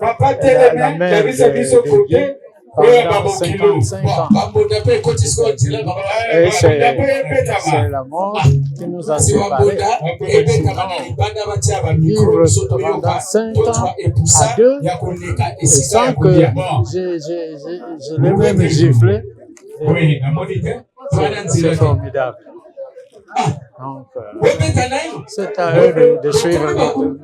la mère de Guy pendant 55 ans. Et c'est la mort qui nous a séparés. Vivre pendant 5 ans à deux, et sans que je l'ai même giflé, c'est formidable. Donc, c'est à eux de suivre notre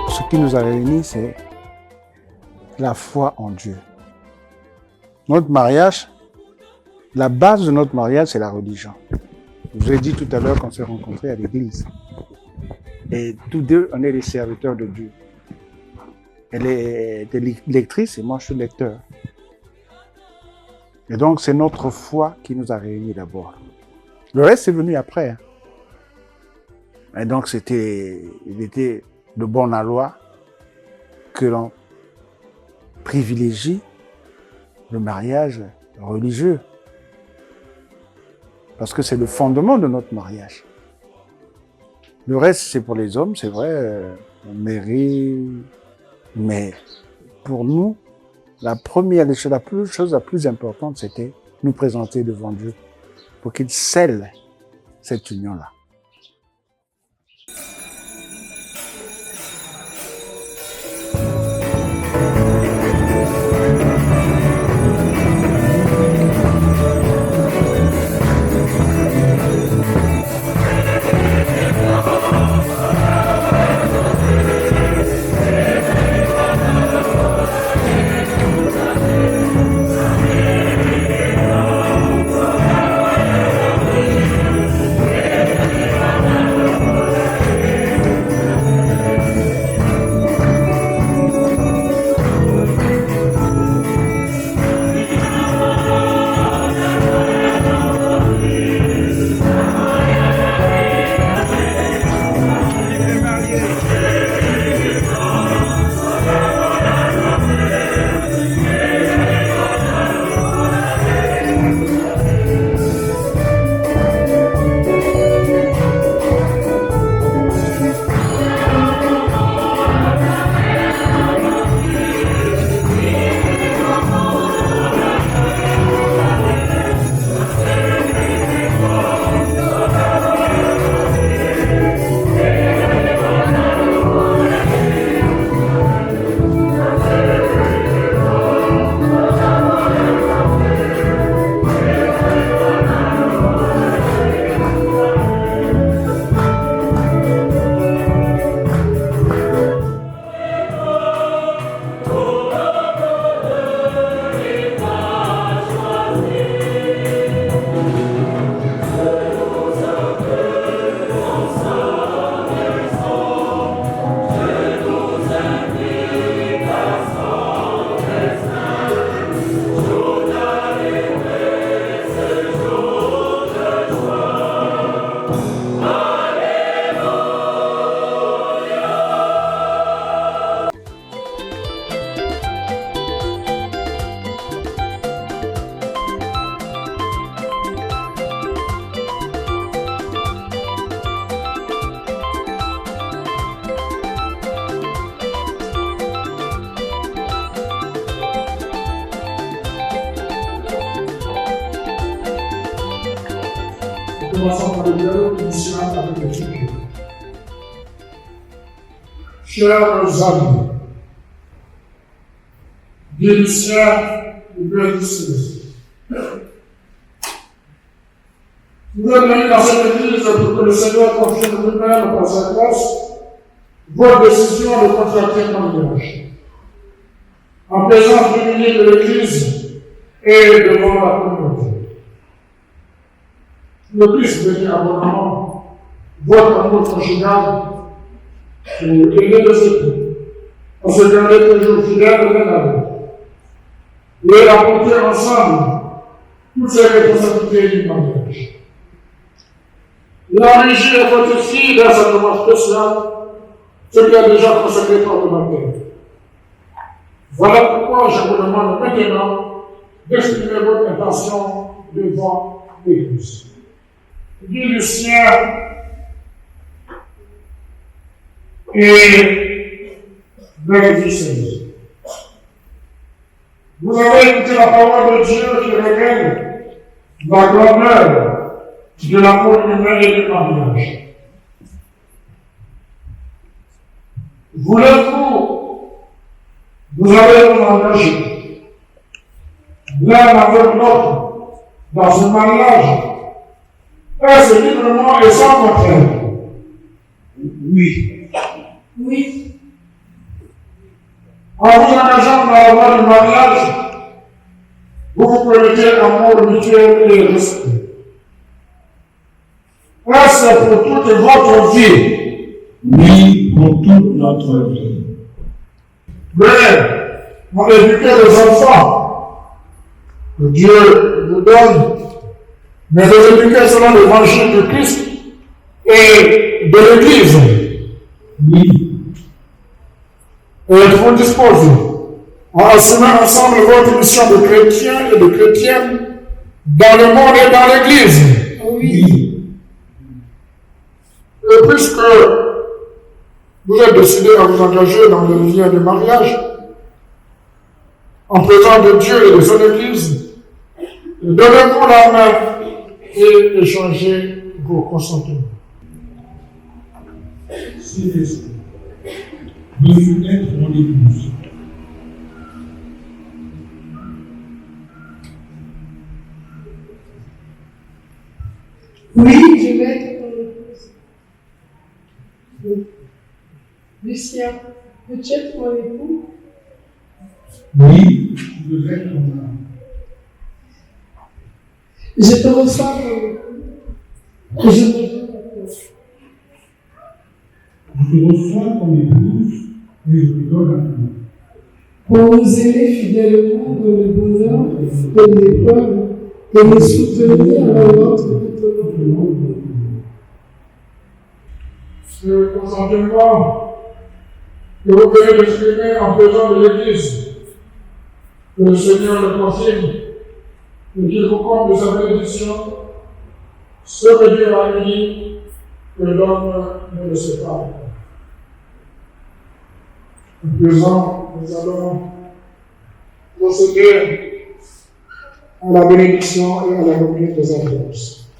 Ce qui nous a réunis, c'est la foi en Dieu. Notre mariage, la base de notre mariage, c'est la religion. Je vous ai dit tout à l'heure qu'on s'est rencontrés à l'église. Et tous deux, on est les serviteurs de Dieu. Elle est lectrice et moi, je suis lecteur. Et donc, c'est notre foi qui nous a réunis d'abord. Le reste est venu après. Et donc, il était de bon aloi que l'on privilégie le mariage religieux. Parce que c'est le fondement de notre mariage. Le reste, c'est pour les hommes, c'est vrai, on mairie, mais pour nous, la chose la plus importante, c'était nous présenter devant Dieu pour qu'il scelle cette union-là. Commençons par le dialogue initial avec l'Écriture. Chers amis, bénéficiaires et bénéficieuses, vous êtes venus dans cette église pour que le Seigneur confirme lui-même par sa grâce votre décision de contracter un mariage. En présence du ministre de l'Église et devant la communauté. Ne puisse venir abondamment votre amour conjugal pour aider les époux à se garder toujours fidèles l'un à l'autre et à porter ensemble toutes ces responsabilités du mariage. L'enrichir à votre fille dans sa demande spéciale, ce qui a déjà consacré par le baptême. Voilà pourquoi je vous demande maintenant d'exprimer votre intention devant l'épouse. Dit Lucien et bénéficiaire. Vous avez écouté la parole de Dieu qui révèle la grandeur de l'amour humain et du mariage. Voulez-vous, vous allez vous engager l'un avec l'autre dans ce mariage, est-ce librement et sans contrainte? Oui. Oui. En vous engageant dans la voie du mariage, vous vous permettez amour mutuel et respect. Est-ce pour toute votre vie? Oui, pour toute notre vie. Mais, on éduquer les enfants que Dieu nous donne, mais les éduquer selon l'évangile de Christ et de l'Église. Oui. Et il faut disposer à assumer ensemble votre mission de chrétien et de chrétienne dans le monde et dans l'Église. Oui. Et puisque vous êtes décidé à vous engager dans le lien de mariage, en présence de Dieu et de son Église, donnez-vous la main et échangez vos consentements. Saint-Esprit, veux-tu être mon épouse? Oui, je vais être ton épouse. Oui. Lucien, veux-tu être mon époux? Oui, je veux être ton âme. Je te reçois comme époux. Et je me donne à toi. Je te reçois comme épouse et je me donne à toi. Pour nous aimer fidèlement dans le bonheur et l'épreuve et nous soutenir l'un l'autre tout au long de notre vie. Ce consentement que vous venez d'exprimer en présence de l'Église, que le Seigneur le confirme et qu'il vous compte de sa bénédiction, ce que Dieu a uni, que l'homme ne le sépare pas. À présent, nous allons procéder à la bénédiction et à la remise des alliances.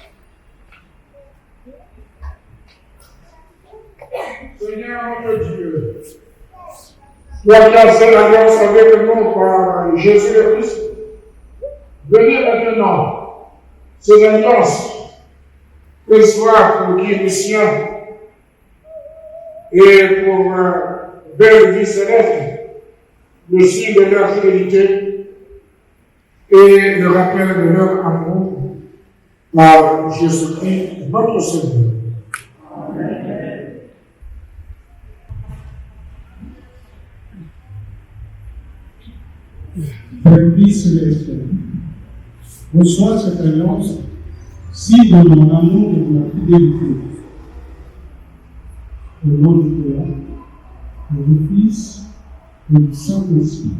Seigneur notre Dieu, tu as placé l'alliance avec nous par Jésus le Christ. Venez maintenant, ces alliances, qu'elles soient pour Guy Lucien et pour belle vie céleste, le signe de leur fidélité et le rappel de leur amour par Jésus-Christ, notre Seigneur. Amen. Père vie céleste, reçois cette alliance, signe de mon amour et de ma fidélité. Au nom du Père, du Fils et du Saint-Esprit.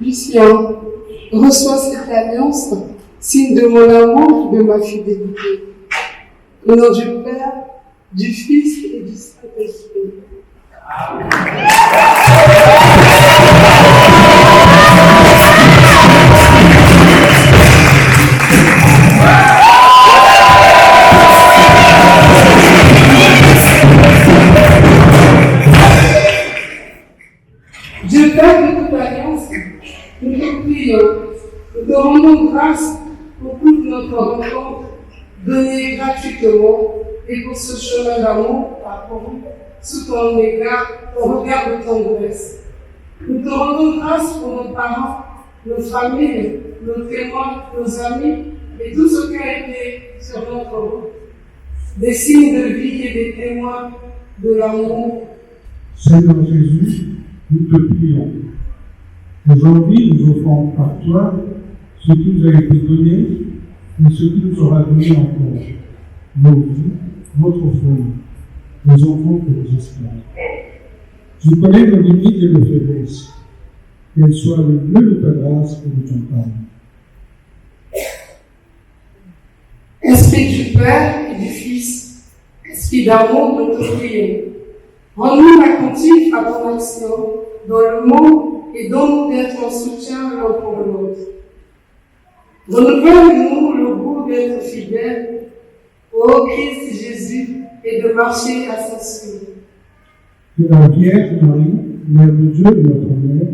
Lucien, reçois cette alliance, signe de mon amour, de ma fidélité. Au nom du Père, du Fils et du Saint-Esprit. Dieu Père de toute alliance, nous te prions, nous te rendons grâce pour toute notre rencontre donnée gratuitement et pour ce chemin d'amour parcouru sous ton regard de tendresse. Nous te rendons grâce pour nos parents, nos familles, nos témoins, nos amis et tout ce qui a été sur notre route. Des signes de vie et des témoins de l'amour. Seigneur Jésus, nous te prions. Aujourd'hui, nous offrons par toi ce qui nous a été donné et ce qui nous sera donné encore. Nos vies, notre folie, les enfants que nous espérons. Tu connais nos limites et nos faiblesses. Qu'elle soit le bleu de ta grâce et de ton pardon. Esprit du Père et du Fils, esprit d'amour, nous te prions. Rends-nous attentifs à ton action dans le monde et donne-nous d'être en soutien l'un pour l'autre. Renouvelle-nous le goût d'être fidèles au Christ Jésus et de marcher à sa suite. Que la Vierge Marie, Mère de Dieu et notre Mère,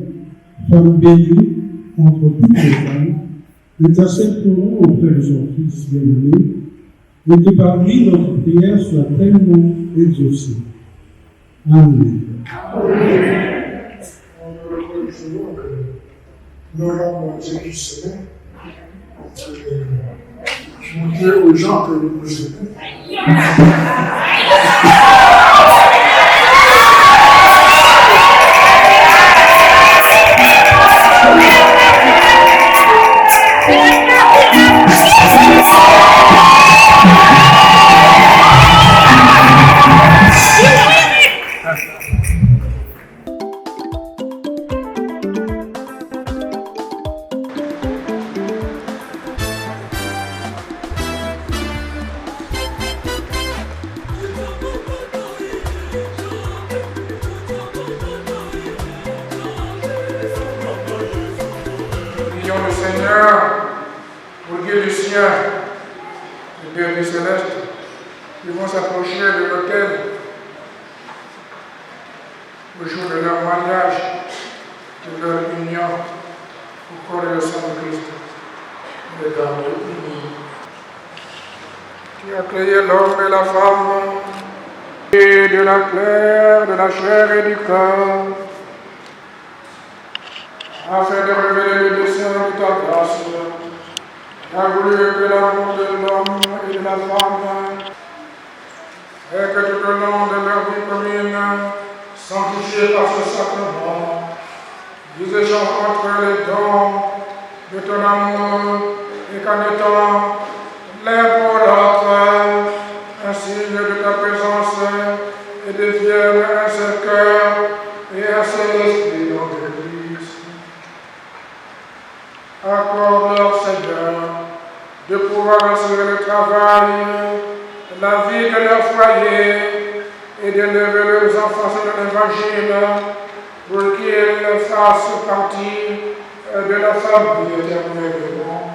femme bénie entre toutes les femmes, intercède pour nous auprès de son Fils bien-aimé, et que par lui notre prière soit pleinement exaucée. Amen. Nous avons Jérusalem. Je vous dis aux gens que nous vous aimons. Prions le Seigneur pour Dieu du ciel, le Père du céleste, qui vont s'approcher de l'autel au jour de leur mariage, de leur union au corps et au sang de Christ. Le garde unis. Tu as créé l'homme et la femme, et de la chair, de la chair et du corps, afin de révéler le dessein de ta grâce. Tu as voulu que l'amour de l'homme et de la femme, et que tout au long de leur vie commune, sanctifiés par ce sacrement, ils échangent entre les dons de ton amour, et qu'en étant l'un pour l'autre, un signe de ta présence, et deviennent un seul cœur et un seul esprit dans l'Église. Accorde-leur, Seigneur, de pouvoir assurer le travail, la vie de leur foyer et d'élever leurs enfants sur l'Évangile pour qu'ils fassent partie de la famille éternelle du monde.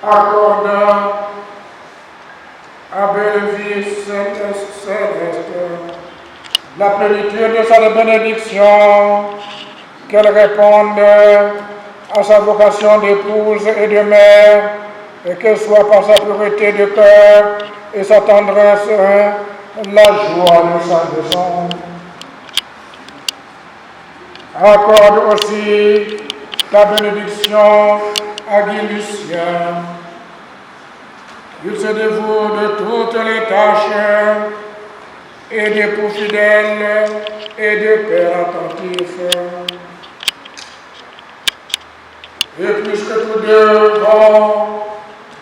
Accorde à Belleville Céleste la plénitude de sa bénédiction, qu'elle réponde à sa vocation d'épouse et de mère, et qu'elle soit par sa pureté de cœur et sa tendresse la joie de sa maison. Accorde aussi ta bénédiction à Guy Lucien. Il se dévoue de toutes les tâches et d'époux fidèles et de père attentif. Et puisque tous deux vont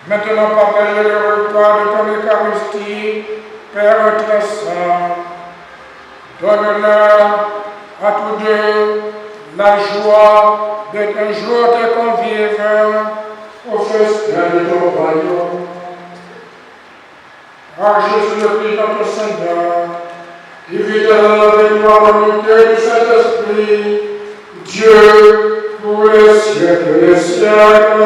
maintenant partager le repas de ton Eucharistie, Père très saint, donne-leur à tous deux la joie d'être un jour tes convives au festin de ton royaume. À Jésus le Christ notre Seigneur, qui vit avec toi dans l'unité du Saint-Esprit, Dieu pour les siècles des siècles.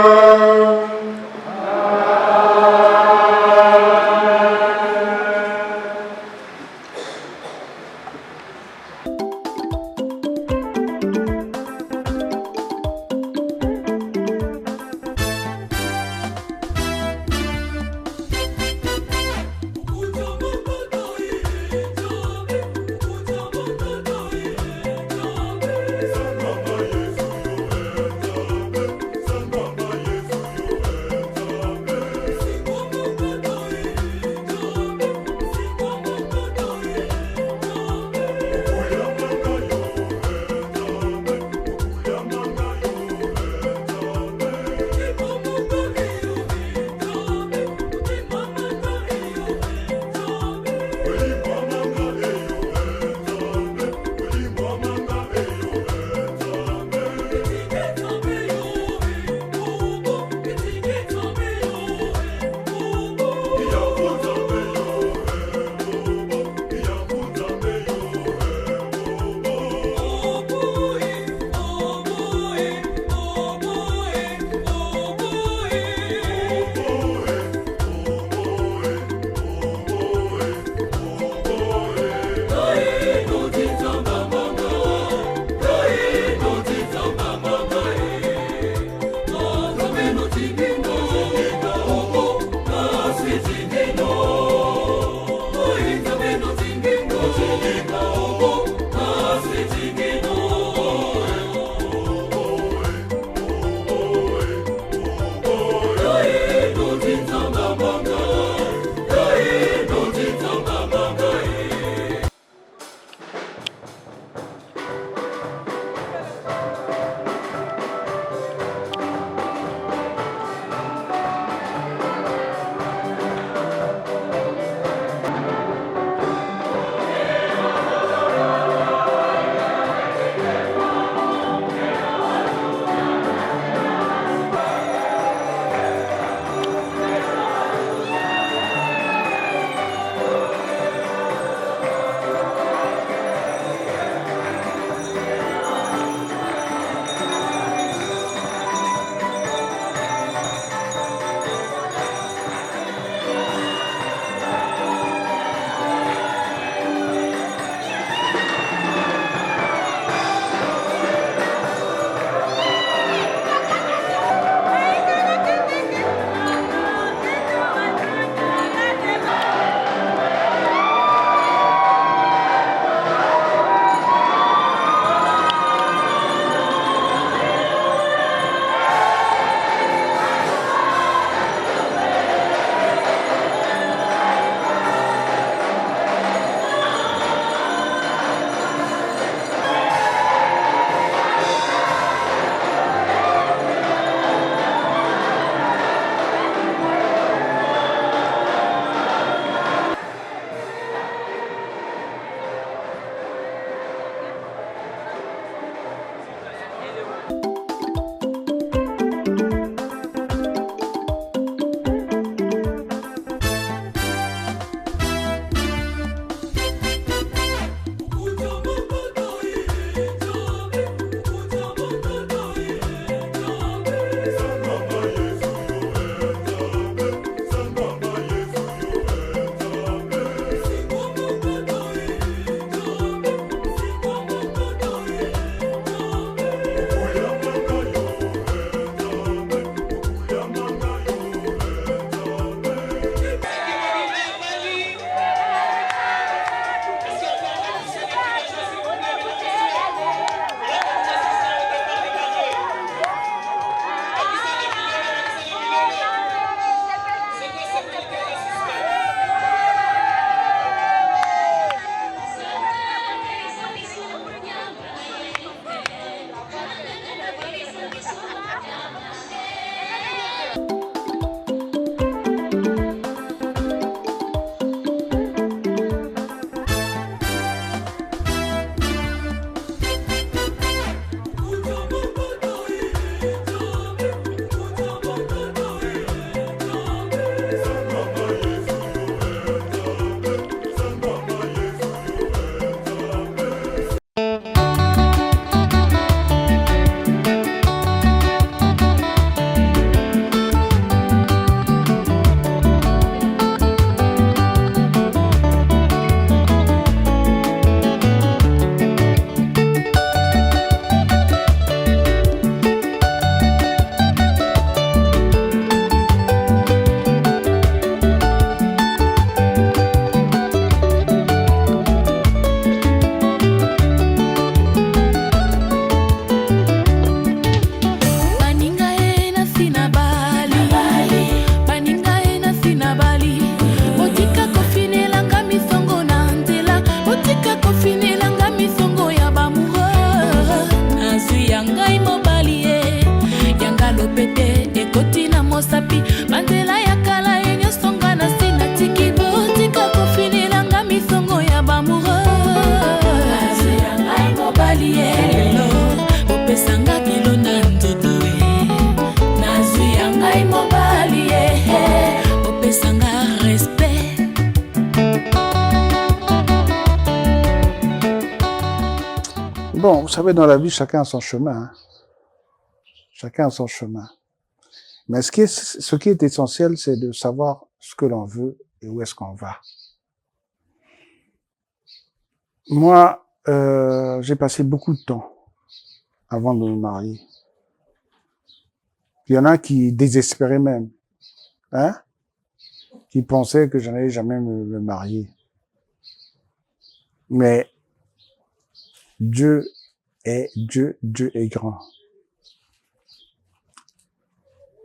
vous savez, dans la vie, chacun a son chemin. Hein. Chacun a son chemin. Mais ce qui est essentiel, c'est de savoir ce que l'on veut et où est-ce qu'on va. Moi, j'ai passé beaucoup de temps avant de me marier. Il y en a qui désespéraient même, hein, qui pensaient que je n'allais jamais me marier. Mais Dieu est Dieu, Dieu est grand.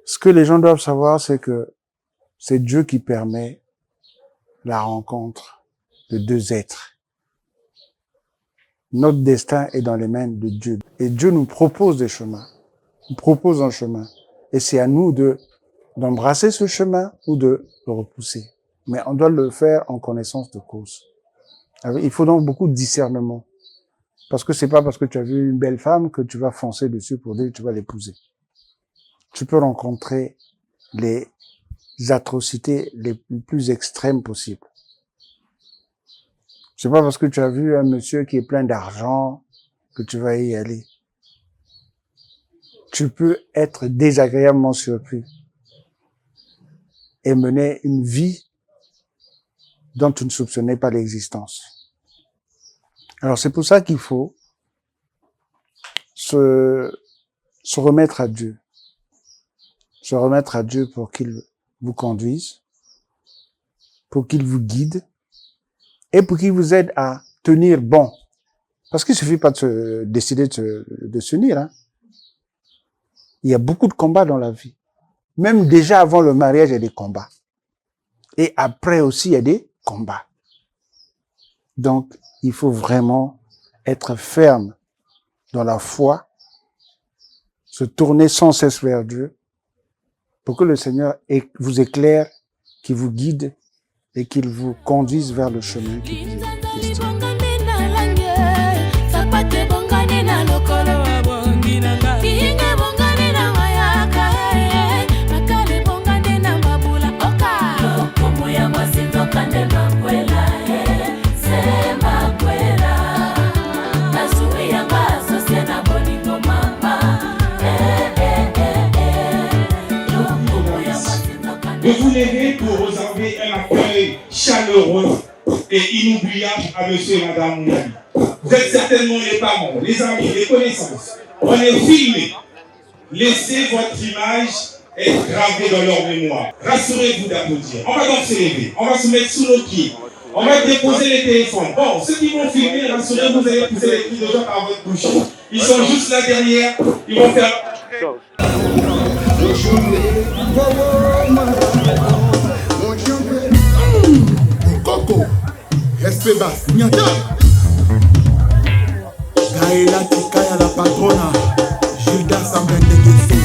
Ce que les gens doivent savoir, c'est que c'est Dieu qui permet la rencontre de deux êtres. Notre destin est dans les mains de Dieu. Et Dieu nous propose des chemins, nous propose un chemin. Et c'est à nous d'embrasser ce chemin ou de le repousser. Mais on doit le faire en connaissance de cause. Il faut donc beaucoup de discernement. Parce que c'est pas parce que tu as vu une belle femme que tu vas foncer dessus pour dire que tu vas l'épouser. Tu peux rencontrer les atrocités les plus extrêmes possibles. C'est pas parce que tu as vu un monsieur qui est plein d'argent que tu vas y aller. Tu peux être désagréablement surpris et mener une vie dont tu ne soupçonnais pas l'existence. Alors c'est pour ça qu'il faut se remettre à Dieu. Se remettre à Dieu pour qu'il vous conduise, pour qu'il vous guide et pour qu'il vous aide à tenir bon. Parce qu'il suffit pas de décider de s'unir. Hein. Il y a beaucoup de combats dans la vie. Même déjà avant le mariage, il y a des combats. Et après aussi, il y a des combats. Donc, il faut vraiment être ferme dans la foi, se tourner sans cesse vers Dieu, pour que le Seigneur vous éclaire, qu'il vous guide et qu'il vous conduise vers le chemin qui vous est destiné. De vous lever pour réserver un accueil chaleureux et inoubliable à monsieur et madame Mounali. Vous êtes certainement les parents, les amis, les connaissances. On est filmé. Laissez votre image être gravée dans leur mémoire. Rassurez-vous d'applaudir. On va donc se lever. On va se mettre sous nos pieds. On va déposer les téléphones. Bon, ceux qui vont filmer, rassurez-vous, vous allez pousser les cris de joie par votre bouche. Ils sont juste là derrière. Ils vont faire... Coco, respect basse, Nyata. Gaëla Tikaya la patrona, Judas Sambendegese.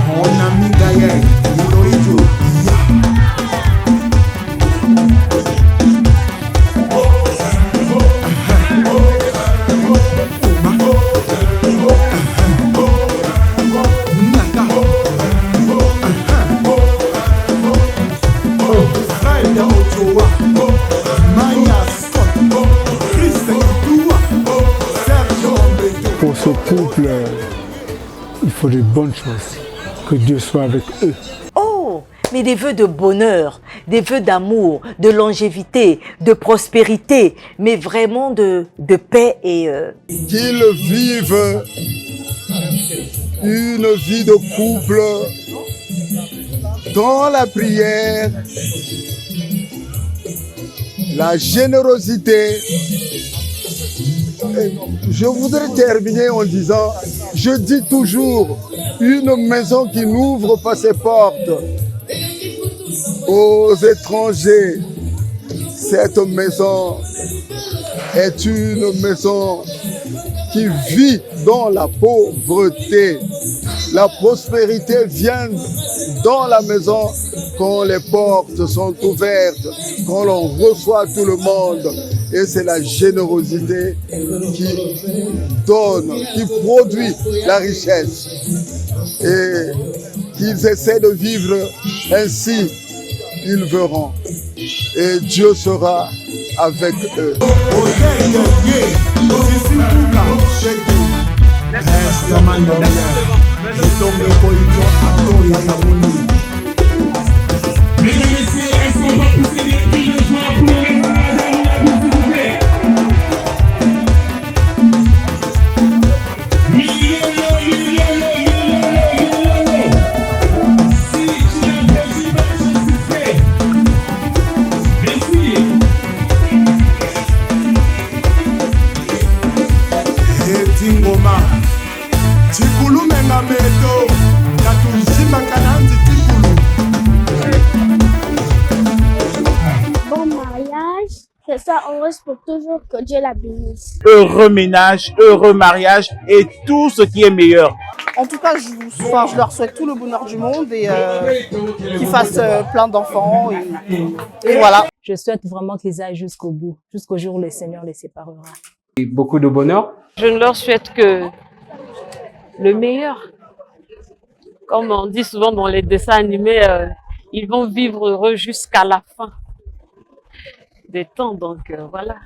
Mon ami Gaël, Niloïdjo, Pour ce couple, il faut de bonnes choses. Que Dieu soit avec eux. Oh, mais des vœux de bonheur, des vœux d'amour, de longévité, de prospérité, mais vraiment de paix et... Qu'ils vivent une vie de couple dans la prière, la générosité. Je voudrais terminer en disant, je dis toujours, une maison qui n'ouvre pas ses portes aux étrangers, cette maison est une maison qui vit dans la pauvreté. La prospérité vient dans la maison quand les portes sont ouvertes, quand l'on reçoit tout le monde. Et c'est la générosité qui donne, qui produit la richesse. Et qu'ils essaient de vivre ainsi, ils verront. Et Dieu sera avec eux. Bon mariage, que ça heureuse pour toujours, que Dieu la bénisse. Heureux ménage, heureux mariage et tout ce qui est meilleur. En tout cas, je leur souhaite tout le bonheur du monde et qu'ils fassent plein d'enfants. Et voilà. Je souhaite vraiment qu'ils aillent jusqu'au bout, jusqu'au jour où le Seigneur les séparera. Et beaucoup de bonheur. Je ne leur souhaite que le meilleur. Comme on dit souvent dans les dessins animés, ils vont vivre heureux jusqu'à la fin des temps. Donc voilà.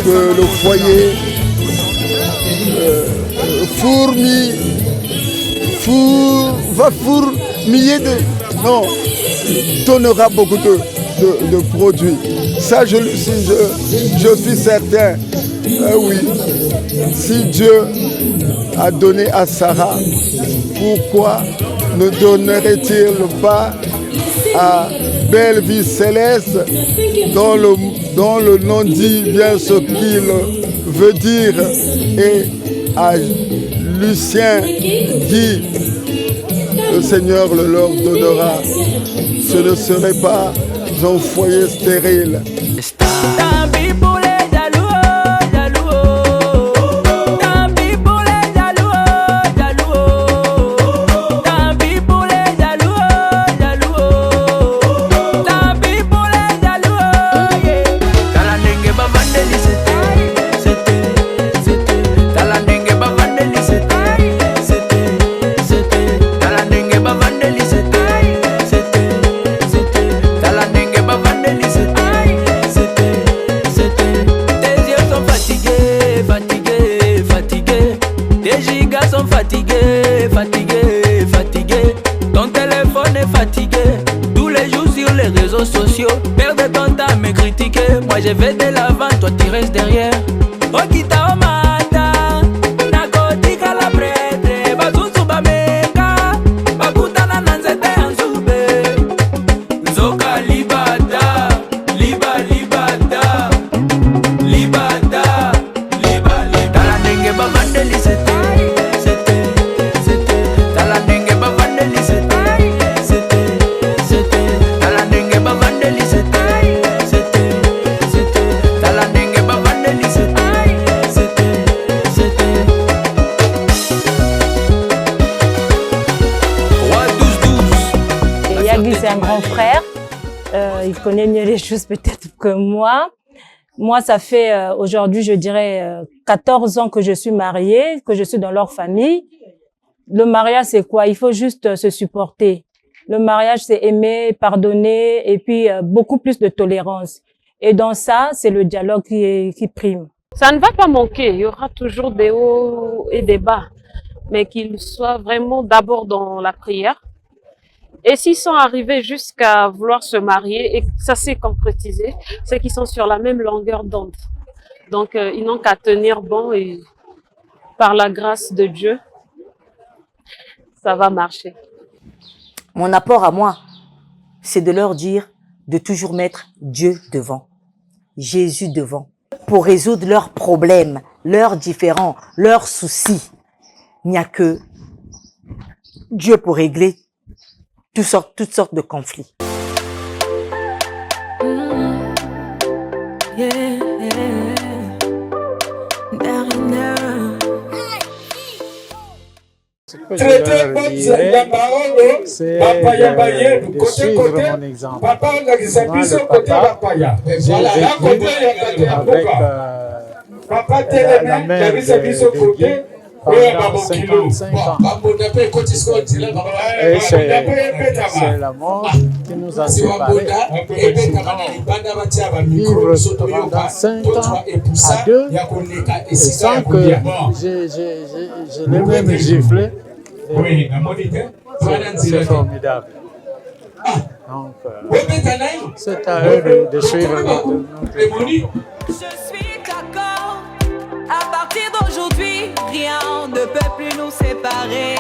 Que le foyer va fourmiller donnera beaucoup de produits. Ça, je suis certain. Oui, si Dieu a donné à Sarah, pourquoi ne donnerait-il pas à Belle Vie Céleste, dont le nom dit bien ce qu'il veut dire, et à Lucien dit, le Seigneur le leur donnera. Ce ne serait pas un foyer stérile. Fatigué, ton téléphone est fatigué. Tous les jours sur les réseaux sociaux, perdre ton temps à me critiquer. Moi je vais de l'avant, toi tu restes derrière. Okita omata, nakotika la prêtre, bazuzu bameka, bakutana na nzete ya nzube. Nzoka libada, libada, tala ndenge bavandeli sete. C'est un grand frère, il connaît mieux les choses peut-être que moi. Moi, ça fait aujourd'hui, je dirais, 14 ans que je suis mariée, que je suis dans leur famille. Le mariage, c'est quoi? Il faut juste se supporter. Le mariage, c'est aimer, pardonner et puis beaucoup plus de tolérance. Et dans ça, c'est le dialogue qui prime. Ça ne va pas manquer, il y aura toujours des hauts et des bas, mais qu'ils soient vraiment d'abord dans la prière. Et s'ils sont arrivés jusqu'à vouloir se marier et que ça s'est concrétisé, c'est qu'ils sont sur la même longueur d'onde. Donc, ils n'ont qu'à tenir bon et par la grâce de Dieu, ça va marcher. Mon apport à moi, c'est de leur dire de toujours mettre Dieu devant. Jésus devant pour résoudre leurs problèmes, leurs différends, leurs soucis. Il n'y a que Dieu pour régler toutes sortes de conflits. Traiter la parole, de suivre mon exemple. Moi, le papa, j'ai vécu avec la mère de Guy pendant 55 ans. Et c'est la mort qui nous a séparés. Vivre pendant 5 ans à deux, et sans que je l'ai même giflé. C'est formidable. Donc, c'est à eux de suivre notre Je suis d'accord. À partir d'aujourd'hui, rien ne peut plus nous séparer.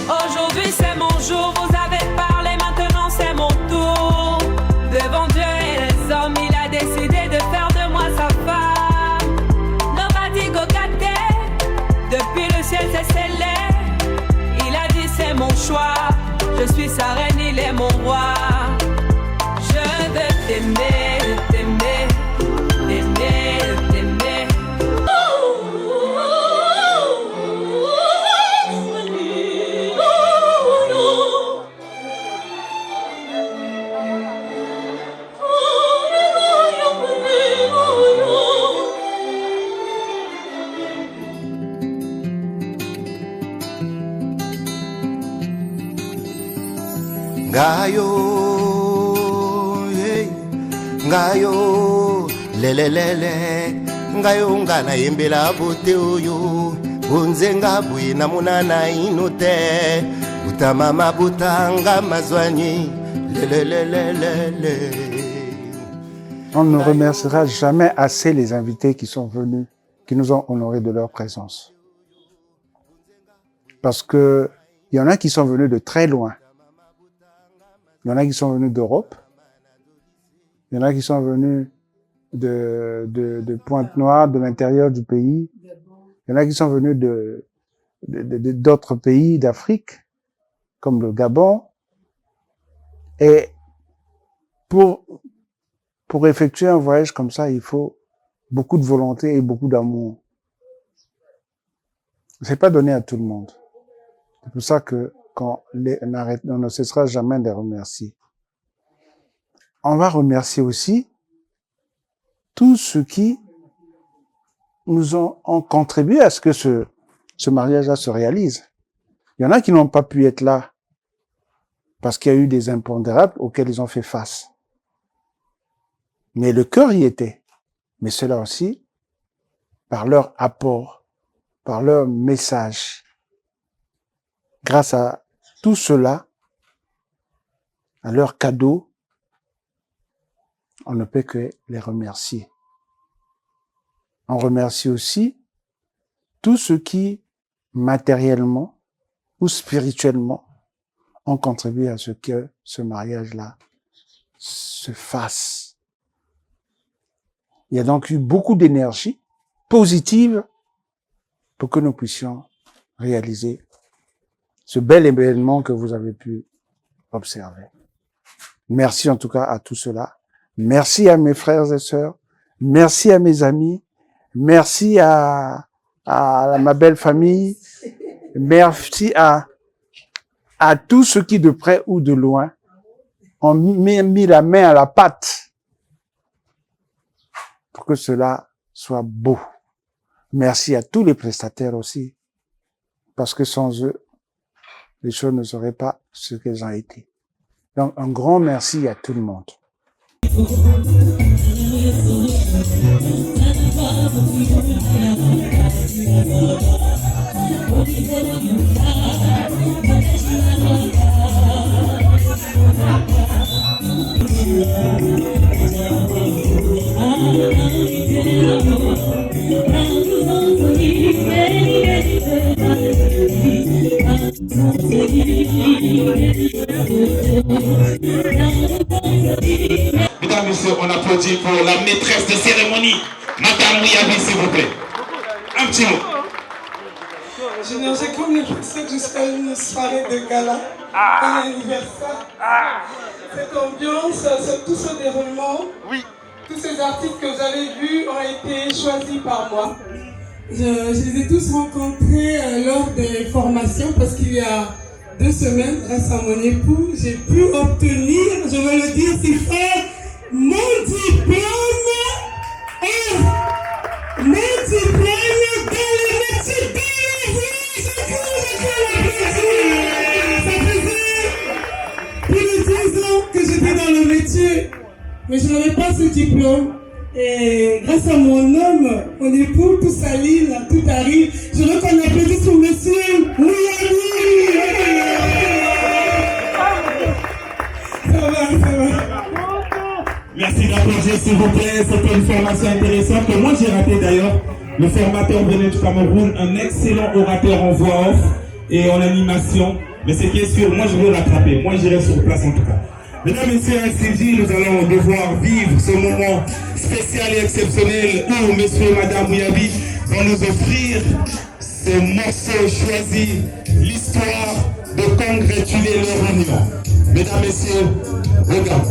Aujourd'hui, c'est mon jour. Vous avez parlé, maintenant c'est mon tour. Devant Dieu et les hommes, il a décidé de faire de moi sa femme. Nobody go get there. Depuis le ciel, c'est scellé. Il a dit c'est mon choix. Je suis sa reine, il est mon roi. Je veux t'aimer, t'aimer, t'aimer, t'aimer. Ngayo, hey, ngayo, lelelele, ngayo ngana yembela bote oyo, unzenga buina munana inote, utamama butanga mazwanyi, lelelelele. On ne remerciera jamais assez les invités qui sont venus, qui nous ont honorés de leur présence. Parce que il y en a qui sont venus de très loin. Il y en a qui sont venus d'Europe. Il y en a qui sont venus de Pointe-Noire, de l'intérieur du pays. Il y en a qui sont venus d'autres pays d'Afrique, comme le Gabon. Et pour effectuer un voyage comme ça, il faut beaucoup de volonté et beaucoup d'amour. C'est pas donné à tout le monde. C'est pour ça que on ne cessera jamais de les remercier. On va remercier aussi tous ceux qui nous ont contribué à ce que ce mariage-là se réalise. Il y en a qui n'ont pas pu être là parce qu'il y a eu des impondérables auxquels ils ont fait face. Mais le cœur y était. Mais cela aussi, par leur apport, par leur message, grâce à tout cela, à leur cadeau, on ne peut que les remercier. On remercie aussi tous ceux qui, matériellement ou spirituellement, ont contribué à ce que ce mariage-là se fasse. Il y a donc eu beaucoup d'énergie positive pour que nous puissions réaliser ce bel événement que vous avez pu observer. Merci en tout cas à tout cela. Merci à mes frères et sœurs. Merci à mes amis. Merci à ma belle famille. Merci à tous ceux qui, de près ou de loin, ont mis la main à la pâte pour que cela soit beau. Merci à tous les prestataires aussi, parce que sans eux, les choses ne seraient pas ce qu'elles ont été. Donc, un grand merci à tout le monde. mesdames, messieurs, on applaudit pour la maîtresse de cérémonie, Madame Mouyabi, s'il vous plaît. Un petit mot. J'ai comme l'impression que je serai à une soirée de gala, un anniversaire. Cette ambiance, tout ce déroulement, tous ces artistes que vous avez vus ont été choisis par moi. Je les ai tous rencontrés lors des formations parce qu'il y a 2 semaines, grâce à mon époux, j'ai pu obtenir, je veux le dire si fort, mon diplôme dans le métier de plus de 10 ans que j'étais dans le métier, mais je n'avais pas ce diplôme. Et grâce à mon homme, mon époux, tout s'aligne, tout arrive. Je veux qu'on applaudisse pour monsieur Mouyabi. Ça va. Merci d'applaudir, s'il vous plaît. C'était une formation intéressante que moi j'ai raté d'ailleurs. Le formateur venait du Cameroun, un excellent orateur en voix off et en animation. Mais ce qui est sûr, moi je veux rattraper. Moi j'irai sur place en tout cas. Mesdames et messieurs, ainsi dit, nous allons devoir vivre ce moment spécial et exceptionnel où monsieur et madame Mouyabi vont nous offrir ce morceau choisi, l'histoire de congrétuler leur union. Mesdames et messieurs, regarde.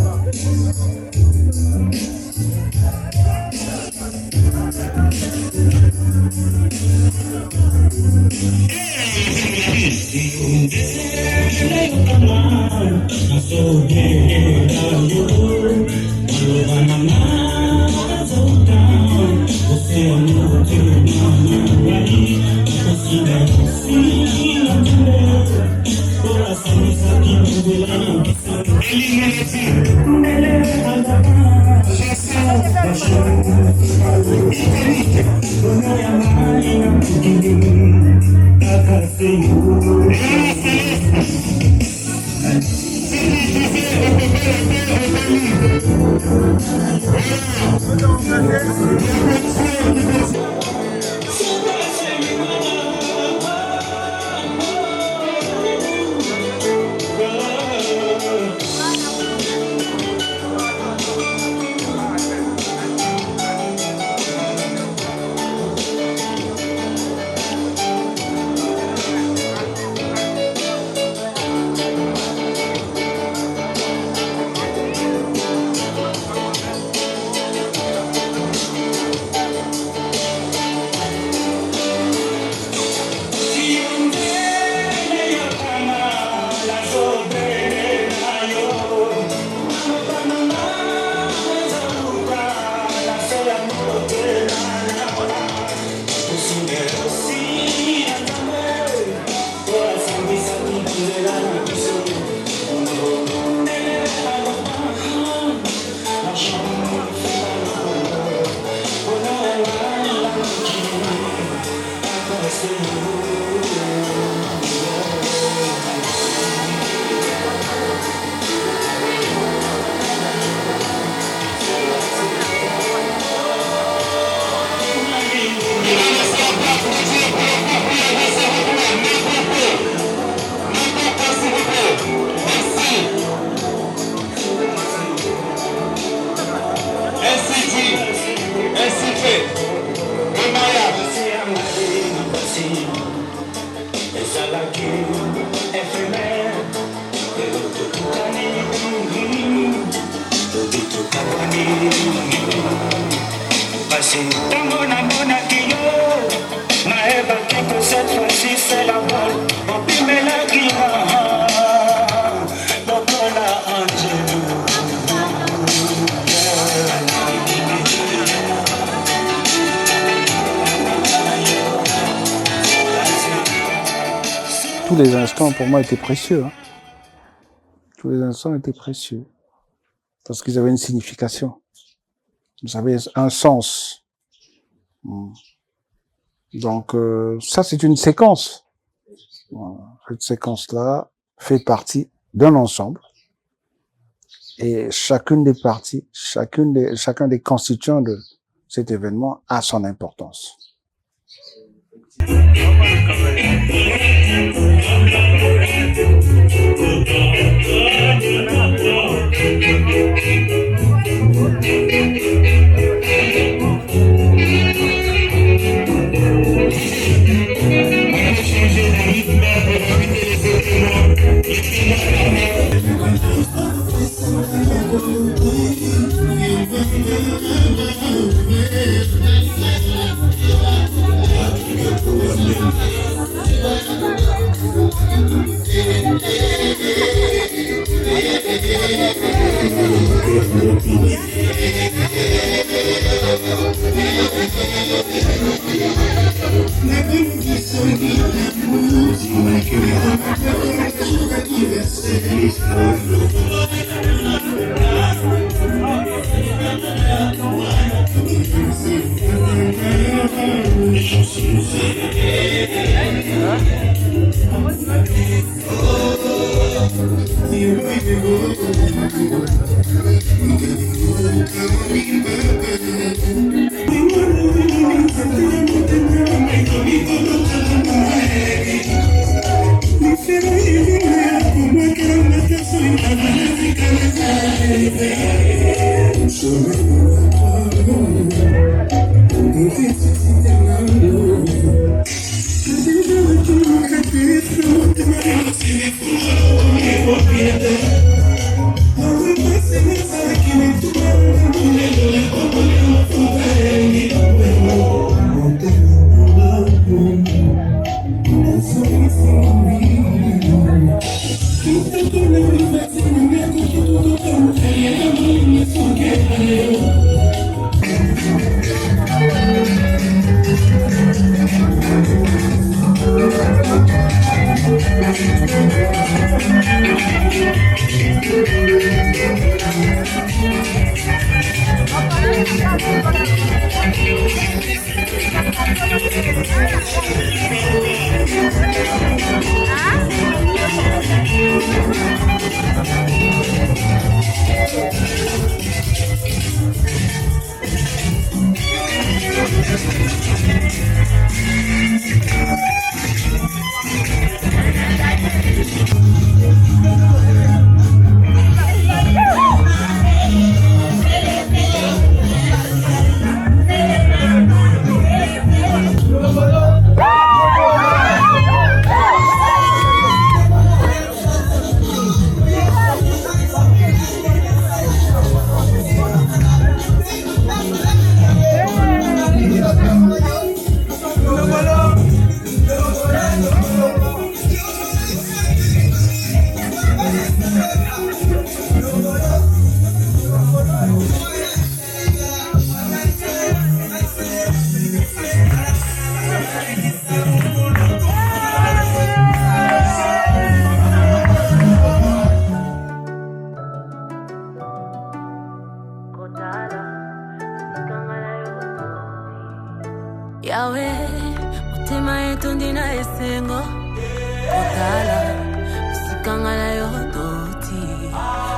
Tous les instants pour moi étaient précieux. Hein. Tous les instants étaient précieux. Parce qu'ils avaient une signification. Ils avaient un sens. Donc ça c'est une séquence. Cette séquence-là fait partie d'un ensemble. Et chacune des parties, chacun des constituants de cet événement a son importance.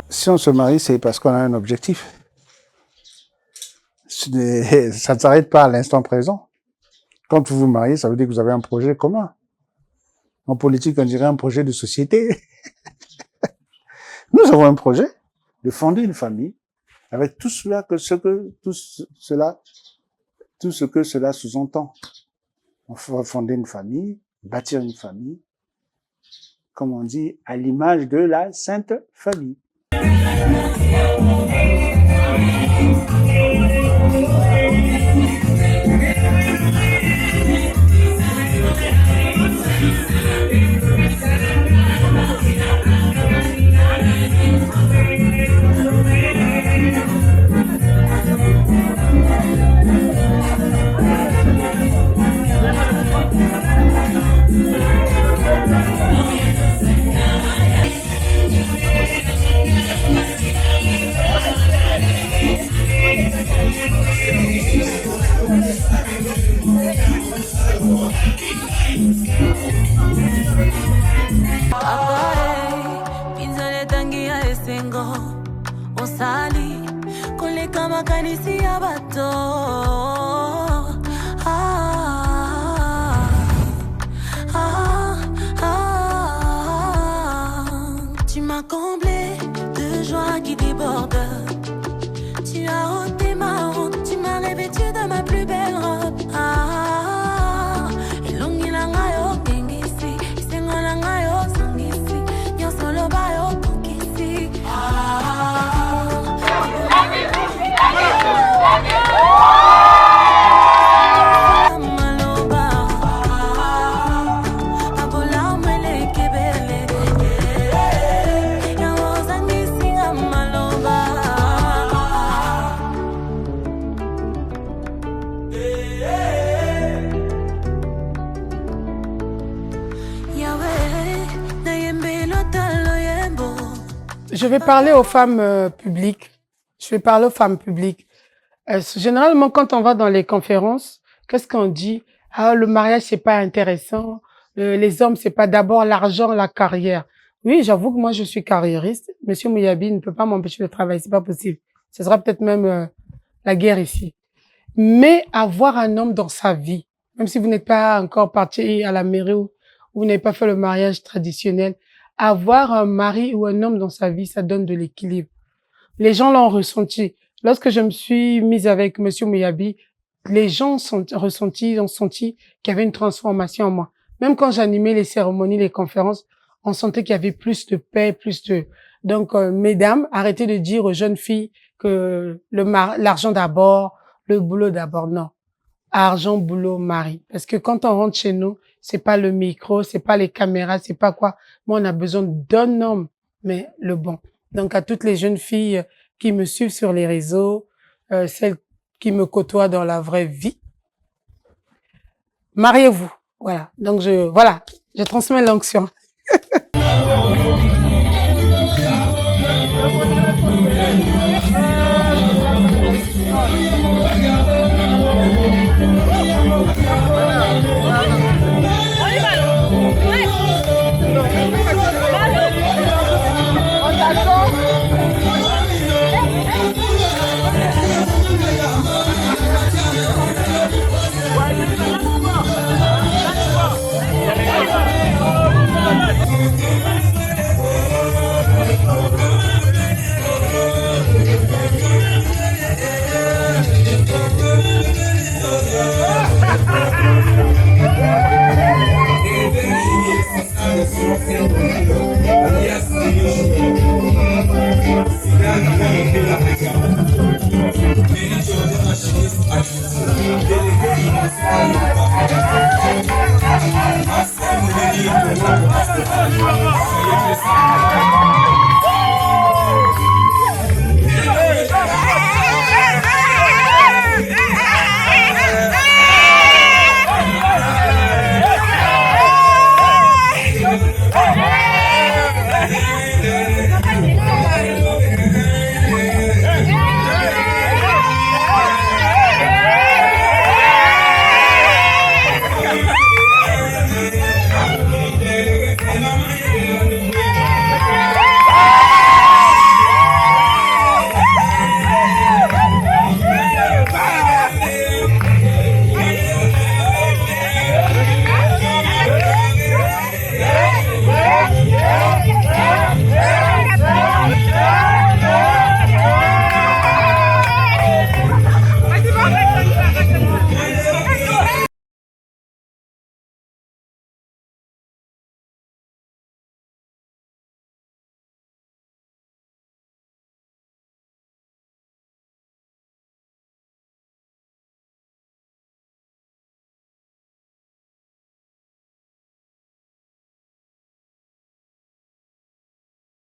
Si on se marie, c'est parce qu'on a un objectif. Ça ne s'arrête pas à l'instant présent. Quand vous vous mariez, ça veut dire que vous avez un projet commun. En politique, on dirait un projet de société. Nous avons un projet de fonder une famille avec tout ce que cela sous-entend. On va fonder une famille, bâtir une famille, comme on dit, à l'image de la Sainte Famille. Osali koleka makanisi ya bato Tu m'as comblé de joie qui déborde. Tu as ôté ma honte, tu m'as revêtu de ma plus belle robe. Elongi na ngayo ngengisi, isengo na ngayo sangisi, nyonso loba yo kokisi. Je vais parler aux femmes publiques. Je vais parler aux femmes publiques. Généralement, quand on va dans les conférences, qu'est-ce qu'on dit? Ah, le mariage, c'est pas intéressant. Les hommes, c'est pas d'abord l'argent, la carrière. Oui, j'avoue que moi, je suis carriériste. Monsieur Mouyabi ne peut pas m'empêcher de travailler. C'est pas possible. Ce sera peut-être même la guerre ici. Mais avoir un homme dans sa vie, même si vous n'êtes pas encore parti à la mairie ou vous n'avez pas fait le mariage traditionnel, avoir un mari ou un homme dans sa vie, ça donne de l'équilibre. Les gens l'ont ressenti. Lorsque je me suis mise avec Monsieur Mouyabi, les gens ont senti qu'il y avait une transformation en moi. Même quand j'animais les cérémonies, les conférences, on sentait qu'il y avait plus de paix, plus de... Donc, mesdames, arrêtez de dire aux jeunes filles que l'argent d'abord, le boulot d'abord. Non. Argent, boulot, mari. Parce que quand on rentre chez nous, c'est pas le micro, c'est pas les caméras, c'est pas quoi. Moi, on a besoin d'un homme, mais le bon. Donc, à toutes les jeunes filles qui me suivent sur les réseaux, celles qui me côtoient dans la vraie vie, mariez-vous. Voilà. Donc, je transmets l'onction.